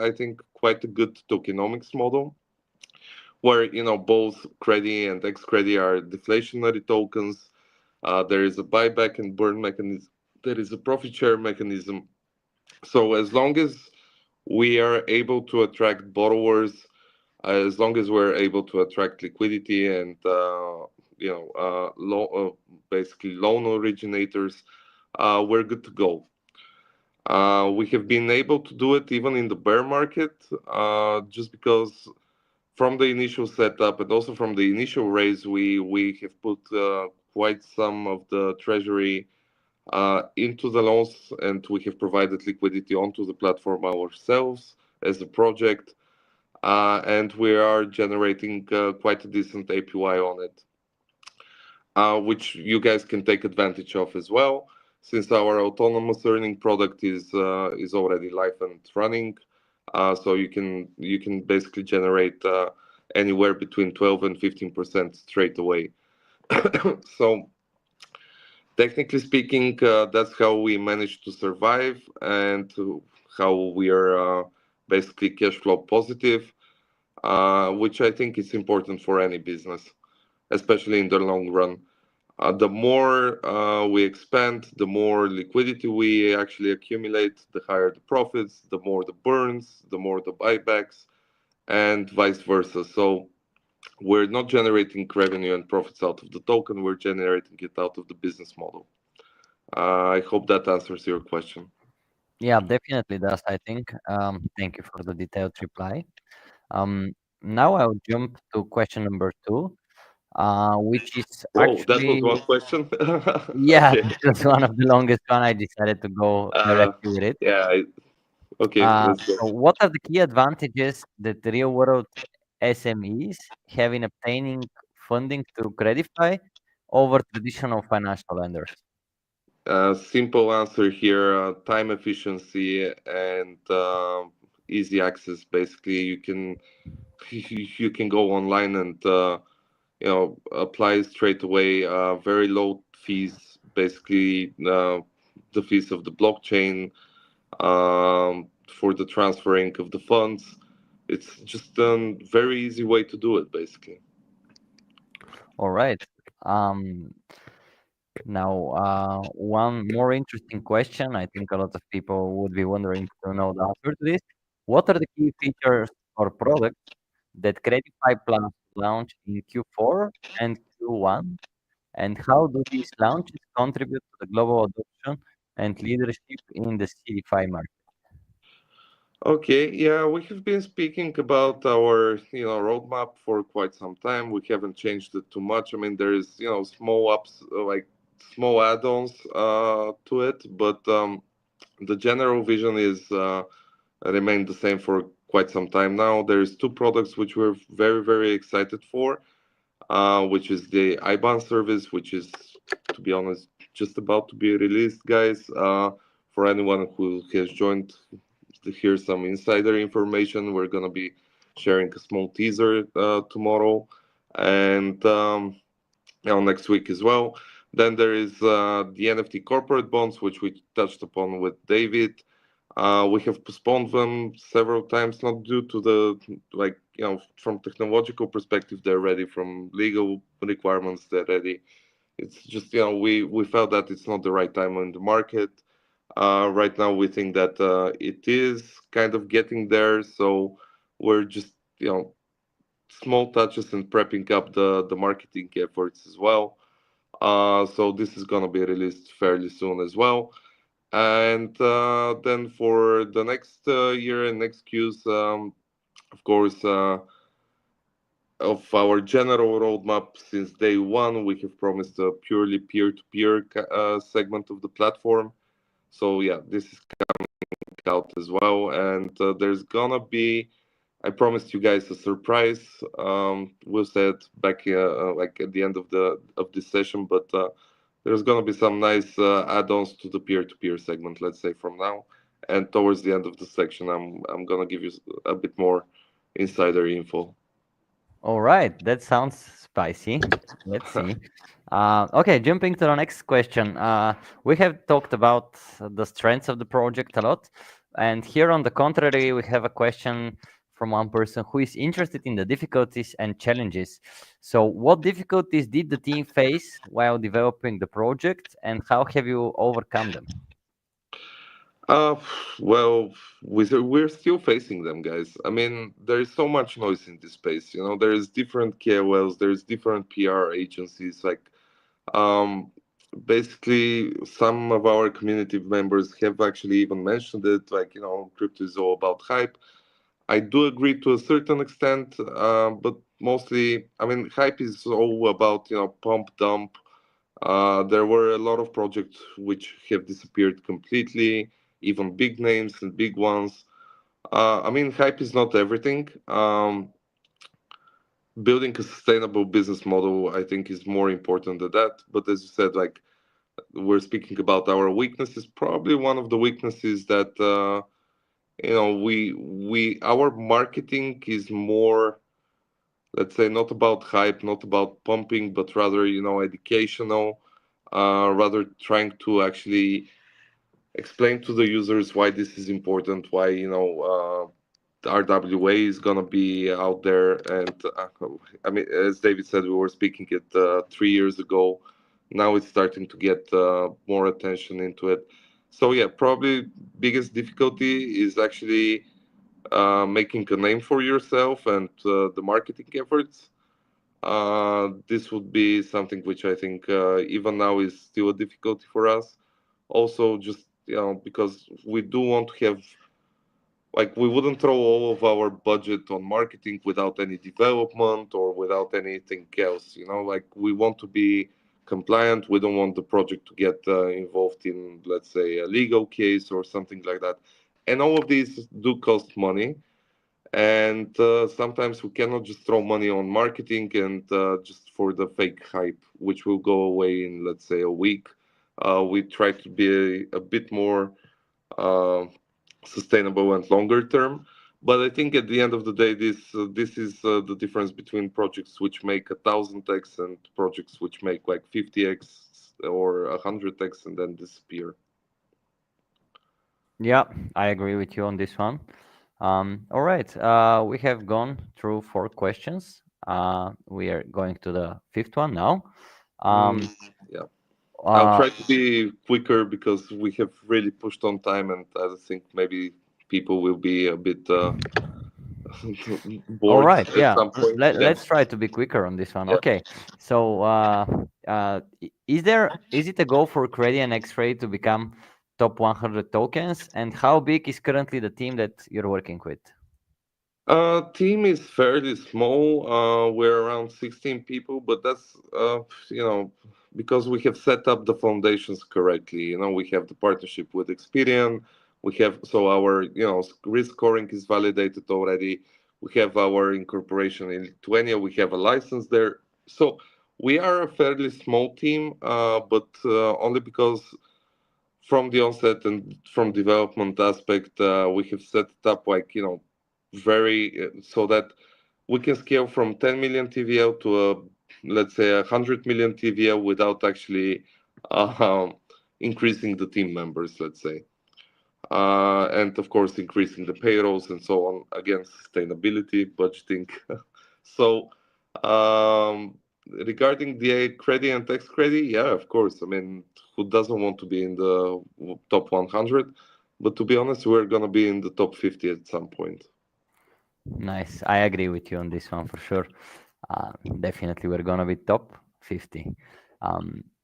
Speaker 2: I think, quite a good tokenomics model where both Credi and XCredi are deflationary tokens. There is a buyback and burn mechanism. There is a profit share mechanism. So as long as we are able to attract borrowers, as long as we're able to attract liquidity and basically loan originators, we're good to go. We have been able to do it even in the bear market, just because from the initial setup and also from the initial raise, we have put quite some of the treasury into the loans, and we have provided liquidity onto the platform ourselves as a project, and we are generating quite a decent APY on it, which you guys can take advantage of as well, since our autonomous earning product is already live and running. So you can basically generate anywhere between 12 and 15% straight away. So technically speaking, that's how we managed to survive and how we are basically cash flow positive, which I think is important for any business, especially in the long run. The more we expand, the more liquidity we actually accumulate, the higher the profits, the more the burns, the more the buybacks, and vice versa. So we're not generating revenue and profits out of the token, we're generating it out of the business model. I hope that answers your question.
Speaker 1: Yeah, definitely does, I think. Thank you for the detailed reply. Now I'll jump to question number two, which is
Speaker 2: Oh, that was
Speaker 1: actually,
Speaker 2: one question.
Speaker 1: yeah,
Speaker 2: Okay.
Speaker 1: this was one of the longest one. I decided to go
Speaker 2: Uh,
Speaker 1: directly with it.
Speaker 2: yeah. Okay. Let's go.
Speaker 1: So what are the key advantages that the real world SMEs have in obtaining funding through Credify over traditional financial lenders?
Speaker 2: Simple answer here: time efficiency and easy access. Basically, you can go online and apply straight away. Very low fees. Basically, the fees of the blockchain, for the transferring of the funds. It's just a very easy way to do it, basically.
Speaker 1: All right. Um, Now, one more interesting question. I think a lot of people would be wondering to know the answer to this. What are the key features or products that Credify plans to launch in Q4 and Q1? And how do these launches contribute to the global adoption and leadership in the CDFI market?
Speaker 2: Okay, yeah, we have been speaking about our, roadmap for quite some time. We haven't changed it too much. I mean, there is, small ups, like small add-ons to it, but the general vision is remained the same for quite some time now. There's two products which we're very, very excited for, which is the IBAN service, which is, to be honest, just about to be released, guys. For anyone who has joined, here's some insider information. We're gonna be sharing a small teaser tomorrow, and next week as well. Then there is the NFT corporate bonds, which we touched upon with David. We have postponed them several times, not due to the from technological perspective they're ready, from legal requirements they're ready. It's just we felt that it's not the right time on the market. Right now we think that it is kind of getting there, so we're just small touches and prepping up the marketing efforts as well. So this is gonna be released fairly soon as well. And then for the next year and next Qs, of course, of our general roadmap since day one, we have promised a purely peer-to-peer segment of the platform. So yeah, this is out as well, and there's gonna be. I promised you guys a surprise. We'll say it back like at the end of the of this session, but there's gonna be some nice add-ons to the peer-to-peer segment. Let's say from now, and towards the end of the section, I'm gonna give you a bit more insider info.
Speaker 1: All right, that sounds spicy. Let's see. Okay, jumping to the next question. We have talked about the strengths of the project a lot, and here on the contrary, we have a question from one person who is interested in the difficulties and challenges. So, what difficulties did the team face while developing the project, and how have you overcome them?
Speaker 2: Uh, well, we're still facing them, guys. I mean, there is so much noise in this space. There is different KOLs, there's different PR agencies. Like, um, basically, some of our community members have actually even mentioned it. Like, crypto is all about hype. I do agree to a certain extent, but mostly, I mean, hype is all about pump dump. There were a lot of projects which have disappeared completely, even big names and big ones. I mean, hype is not everything. Building a sustainable business model, I think, is more important than that. But as you said, like, we're speaking about our weaknesses. Probably one of the weaknesses that we our marketing is more, let's say, not about hype, not about pumping, but rather educational, rather trying to actually explain to the users why this is important, why the RWA is gonna be out there, and I mean, as David said, we were speaking it 3 years ago. Now it's starting to get more attention into it. So yeah, probably biggest difficulty is actually making a name for yourself and the marketing efforts. This would be something which I think even now is still a difficulty for us. Also, just because we do want to have, like, we wouldn't throw all of our budget on marketing without any development or without anything else. Like, we want to be compliant. We don't want the project to get involved in, let's say, a legal case or something like that. And all of these do cost money, and sometimes we cannot just throw money on marketing and just for the fake hype, which will go away in, let's say, a week. We try to be a bit more uh, sustainable and longer term. But I think at the end of the day, this is the difference between projects which make 1,000x and projects which make like 50x or 100x and then disappear.
Speaker 1: Yeah, I agree with you on this one. All right, we have gone through 4 questions. We are going to the fifth one now.
Speaker 2: Mm,
Speaker 1: Um,
Speaker 2: yeah. I'll
Speaker 1: Uh,
Speaker 2: try to be quicker because we have really pushed on time, and I think maybe people will be a bit
Speaker 1: all
Speaker 2: bored
Speaker 1: right,
Speaker 2: at
Speaker 1: yeah.
Speaker 2: some point. Yeah.
Speaker 1: Let's try to be quicker on this one.
Speaker 2: Yeah.
Speaker 1: Okay. So, is it a goal for Credi and X-Ray to become top 100 tokens? And how big is currently the team that you're working with?
Speaker 2: Team is fairly small. We're around 16 people, but that's you know because we have set up the foundations correctly. We have the partnership with Experian. We have so our risk scoring is validated already. We have our incorporation in Lithuania. We have a license there. So we are a fairly small team, but only because from the onset and from development aspect, we have set it up like very so that we can scale from 10 million TVL to a let's say 100 million TVL without actually increasing the team members, let's say, and of course increasing the payrolls and so on. Again, sustainability, budgeting. So um, regarding the credit and tax credit, yeah, of course. I mean, who doesn't want to be in the top 100? But to be honest, we're gonna be in the top 50 at some point.
Speaker 1: Nice. I agree with you on this one for sure. Definitely, we're gonna be top 50.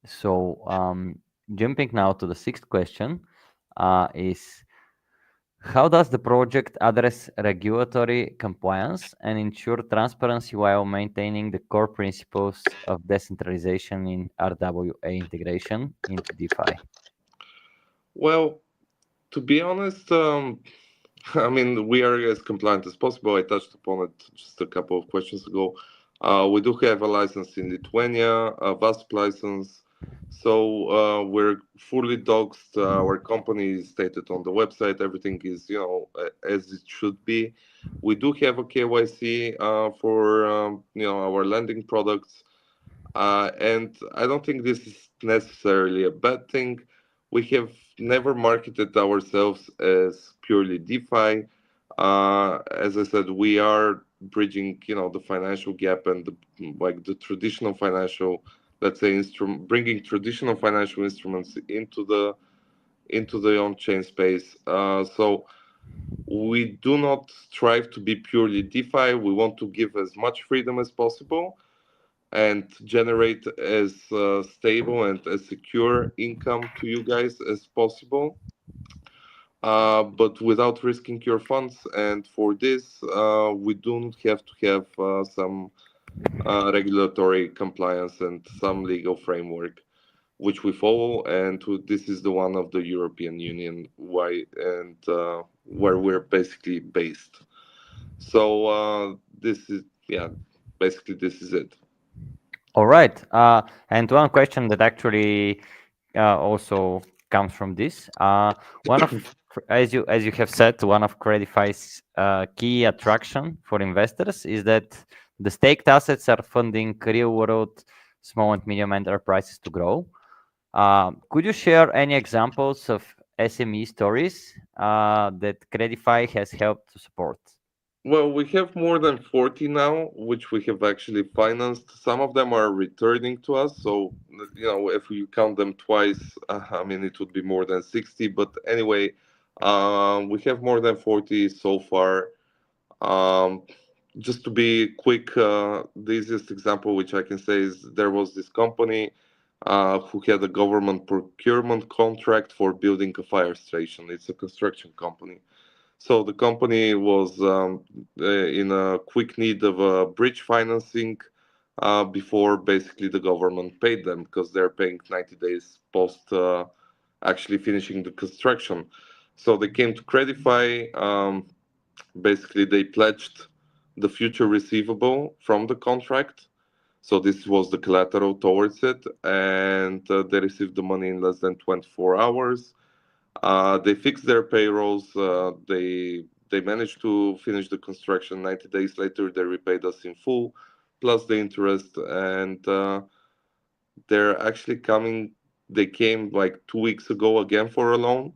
Speaker 1: So, jumping now to the sixth question, is how does the project address regulatory compliance and ensure transparency while maintaining the core principles of decentralization in RWA integration into DeFi?
Speaker 2: Well, to be honest, I mean, we are as compliant as possible. I touched upon it just a couple of questions ago. We do have a license in Lithuania, a VASP license. So we're fully doxed. Our company is stated on the website. Everything is, as it should be. We do have a KYC for, our lending products. And I don't think this is necessarily a bad thing. We have never marketed ourselves as purely DeFi. As I said, we are bridging, the financial gap and like the traditional financial, let's say, bringing traditional financial instruments into the on-chain space. So we do not strive to be purely DeFi. We want to give as much freedom as possible and generate as stable and as secure income to you guys as possible, but without risking your funds. And for this, we do have to have some regulatory compliance and some legal framework, which we follow. And this is the one of the European Union, why and where we're basically based. So this is yeah, basically this is it.
Speaker 1: All right. And one question that actually also comes from this. One of, as you have said, one of Credify's key attraction for investors is that the staked assets are funding real world small and medium enterprises to grow. Could you share any examples of SME stories that Credify has helped to support?
Speaker 2: Well, we have more than 40 now, which we have actually financed. Some of them are returning to us. So, if we count them twice, I mean, it would be more than 60. But anyway, we have more than 40 so far. Um, just to be quick, the easiest example which I can say is there was this company who had a government procurement contract for building a fire station. It's a construction company. So the company was in a quick need of a bridge financing before basically the government paid them because they're paying 90 days post actually finishing the construction. So they came to Credify. Basically, they pledged the future receivable from the contract. So this was the collateral towards it, and they received the money in less than 24 hours. They fixed their payrolls. They managed to finish the construction. 90 days later, they repaid us in full, plus the interest. And they're actually coming. They came like 2 weeks ago again for a loan.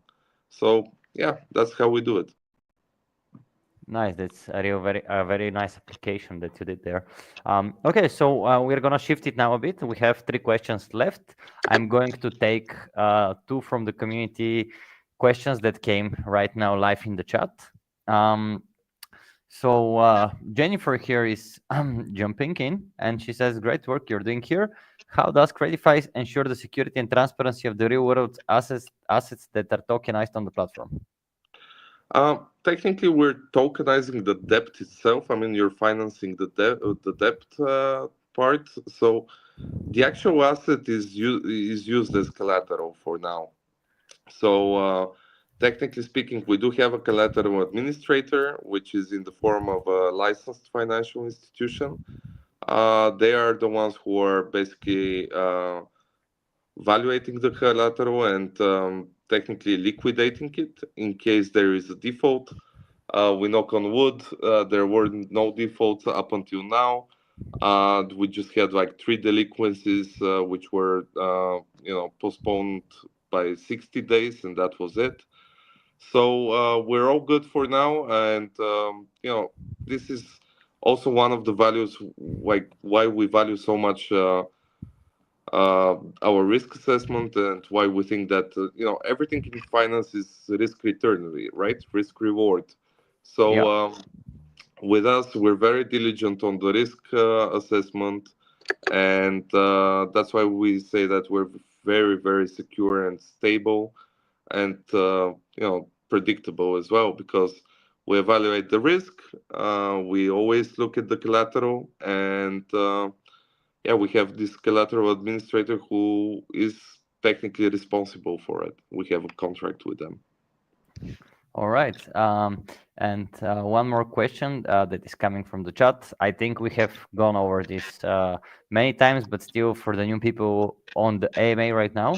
Speaker 2: So yeah, that's how we do it.
Speaker 1: Nice. That's a very nice application that you did there. Okay, so we're gonna shift it now a bit. We have three questions left. I'm going to take two from the community questions that came right now live in the chat. Um, so Jennifer here is jumping in, and she says, "Great work you're doing here. How does Credify ensure the security and transparency of the real-world assets that are tokenized on the platform?"
Speaker 2: Technically, we're tokenizing the debt itself. I mean, you're financing the debt part. So the actual asset is used as collateral for now. So technically speaking, we do have a collateral administrator, which is in the form of a licensed financial institution. They are the ones who are basically evaluating the collateral and technically liquidating it in case there is a default. We knock on wood. There were no defaults up until now. We just had like three delinquencies, which were postponed by 60 days, and that was it. So we're all good for now, and this is also one of the values, like why we value so much our risk assessment, and why we think that everything in finance is risk return, right? Risk reward. So
Speaker 1: Yeah.
Speaker 2: with us, we're very diligent on the risk assessment, and that's why we say that we're very, very secure and stable, and predictable as well, because we evaluate the risk. We always look at the collateral, and yeah, we have this collateral administrator who is technically responsible for it. We have a contract with them.
Speaker 1: All right. And one more question that is coming from the chat. I think we have gone over this many times, but still, for the new people on the AMA right now,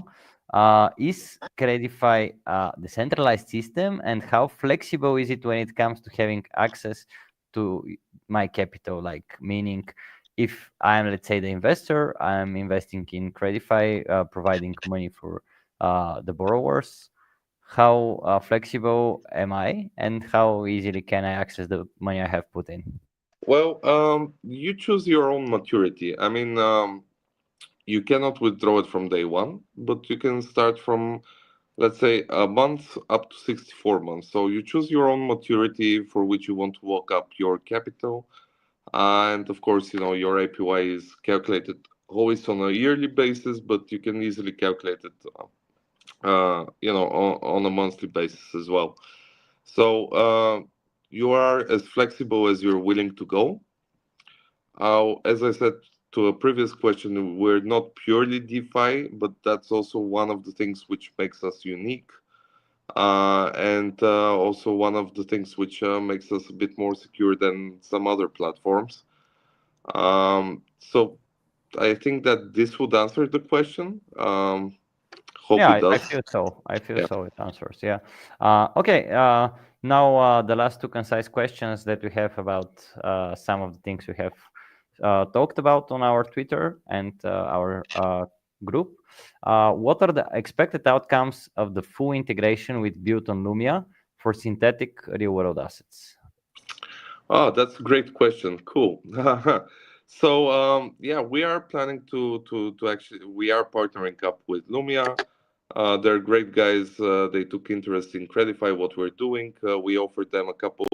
Speaker 1: is Credify a decentralized system, and how flexible is it when it comes to having access to my capital? Like, meaning, if I'm, let's say, the investor, I'm investing in Credify, providing money for the borrowers. How flexible am I, and how easily can I access the money I have put in?
Speaker 2: Well, you choose your own maturity. I mean, you cannot withdraw it from day one, but you can start from, let's say, a month up to 64 months. So you choose your own maturity for which you want to walk up your capital. And of course, your APY is calculated always on a yearly basis, but you can easily calculate it, on a monthly basis as well. So you are as flexible as you're willing to go. As I said to a previous question, we're not purely DeFi, but that's also one of the things which makes us unique. And also one of the things which makes us a bit more secure than some other platforms. So I think that this would answer the question. Hope
Speaker 1: Yeah,
Speaker 2: it
Speaker 1: I
Speaker 2: does.
Speaker 1: feel so. I feel
Speaker 2: Yeah.
Speaker 1: so. It answers. Yeah. Okay. Now the last two concise questions that we have about some of the things we have talked about on our Twitter and our group. What are the expected outcomes of the full integration with Built on Lumia for synthetic real-world assets?
Speaker 2: Oh, that's a great question. Cool. So yeah, we are planning to actually, we are partnering up with Lumia. They're great guys. They took interest in Credify, what we're doing. We offered them a couple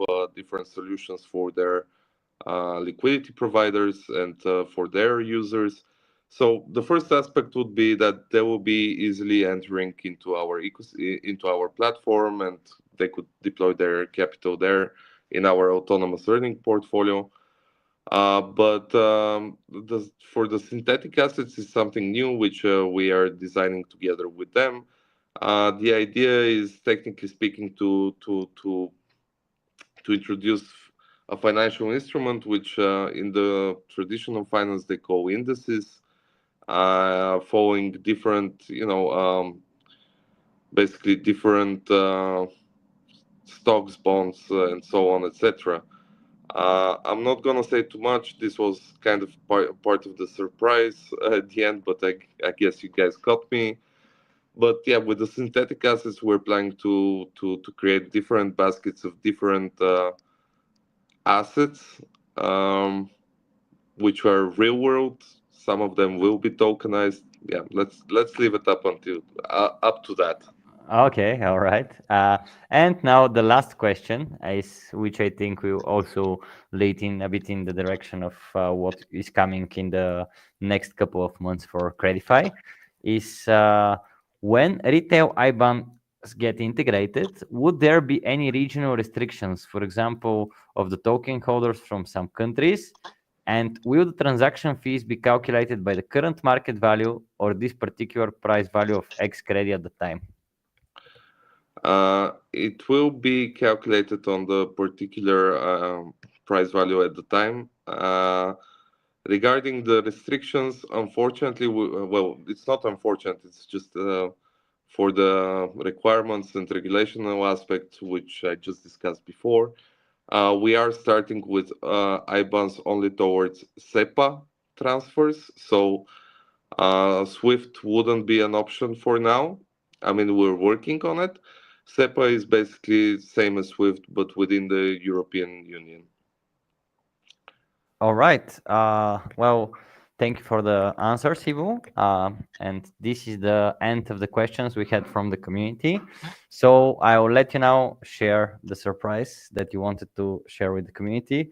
Speaker 2: of different solutions for their liquidity providers and for their users. So the first aspect would be that they will be easily entering into our into our platform, and they could deploy their capital there in our autonomous earning portfolio. But for the synthetic assets is something new which we are designing together with them. The idea is, technically speaking, to introduce a financial instrument which in the traditional finance they call indices, following different, basically different stocks, bonds, and so on, etc. I'm not gonna say too much. This was kind of part of the surprise at the end, but I guess you guys got me. But yeah, with the synthetic assets, we're planning to create different baskets of different assets, um, which are real world. Some of them will be tokenized. Yeah, let's leave it up to that.
Speaker 1: Okay, all right. And now the last question is, which I think will also lead in a bit in the direction of what is coming in the next couple of months for Credefi, is when retail IBANs get integrated, would there be any regional restrictions, for example, of the token holders from some countries? And will the transaction fees be calculated by the current market value or this particular price value of X credit at the time?
Speaker 2: It will be calculated on the particular price value at the time. Regarding the restrictions, unfortunately, well, it's not unfortunate, it's just for the requirements and regulational aspects, which I just discussed before. We are starting with IBANs only towards SEPA transfers, so SWIFT wouldn't be an option for now. I mean, we're working on it. SEPA is basically same as SWIFT, but within the European Union.
Speaker 1: All right. Well, thank you for the answers, Ivo. And this is the end of the questions we had from the community. So I will let you now share the surprise that you wanted to share with the community.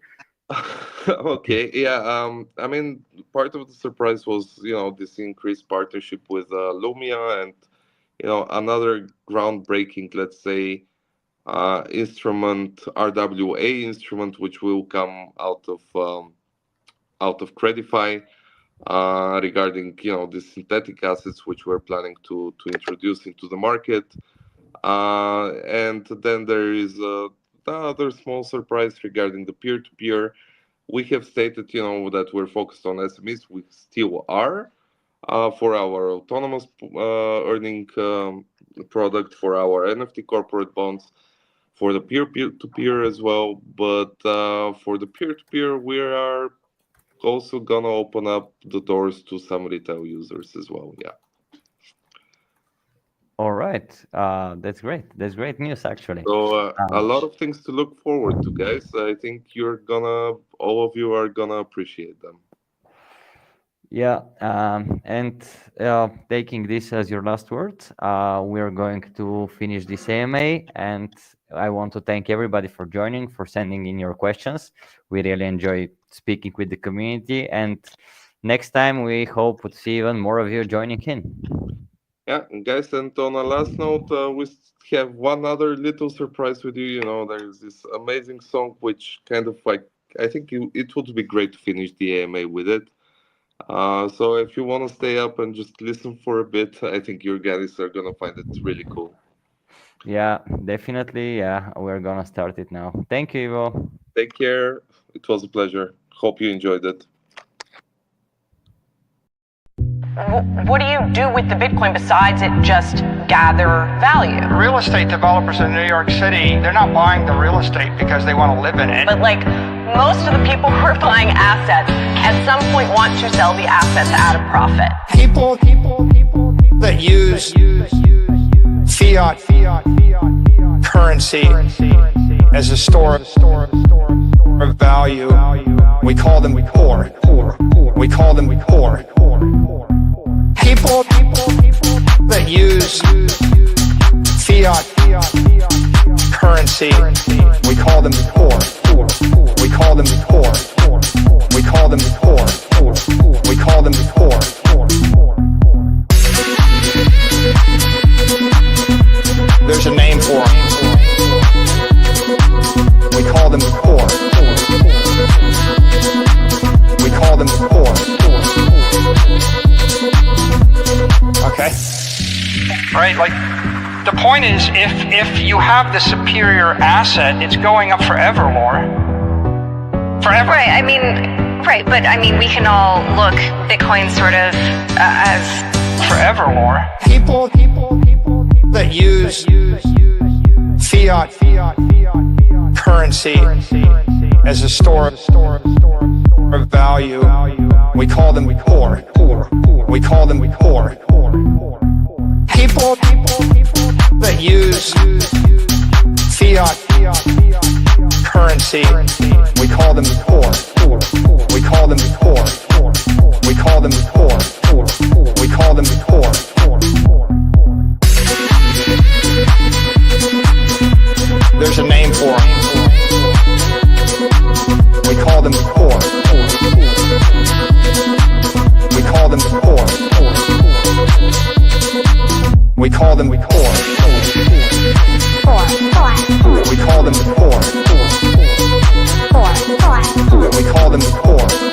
Speaker 2: Okay, yeah. I mean, part of the surprise was, this increased partnership with Lumia, and another groundbreaking, let's say, instrument, RWA instrument, which will come out of Credefi, regarding the synthetic assets which we're planning to introduce into the market. And then there is the other small surprise regarding the peer-to-peer. We have stated, that we're focused on SMEs. We still are, for our autonomous earning product, for our NFT corporate bonds, for the peer-to-peer as well. But for the peer-to-peer, we are also gonna open up the doors to some retail users as well. Yeah.
Speaker 1: All right. That's great. That's great news, actually.
Speaker 2: So a lot of things to look forward to, guys. I think all of you are gonna appreciate them.
Speaker 1: Yeah, and taking this as your last word, we're going to finish this AMA, and I want to thank everybody for joining, for sending in your questions. We really enjoy speaking with the community, and next time we hope to see even more of you joining in.
Speaker 2: Yeah, guys, and on a last note, we have one other little surprise with you. There's this amazing song which kind of I think it would be great to finish the AMA with it. So if you want to stay up and just listen for a bit, I think your guys are gonna find it really cool.
Speaker 1: Yeah, definitely. Yeah, we're gonna start it now. Thank you, Ivo.
Speaker 2: Take care. It was a pleasure. Hope you enjoyed it.
Speaker 4: What do you do with the Bitcoin besides it just gather value?
Speaker 5: Real estate developers in New York City, they're not buying the real estate because they want to live in it.
Speaker 4: But most of the people who are buying assets at some point want to sell the assets at a profit.
Speaker 5: People that use fiat currency as a store of value, we call them poor. We call them poor. People that use fiat currency, we call them poor. We call them poor. We call them poor. We call them poor. There's a name for them. We call them poor. We call them poor. Okay? Right, the point is, if you have the superior asset, it's going up forever, Laura. Forever.
Speaker 6: Right, but we can all look Bitcoin sort of as
Speaker 5: forever, Laura. People that use fiat currency as a store of value, we call them poor. We call them poor. People that use fiat currency, we call them poor. We call them poor. We call them poor. We call them poor. There's a name for them. We call them poor. We call them poor. We call them poor. We call them poor. We call them poor.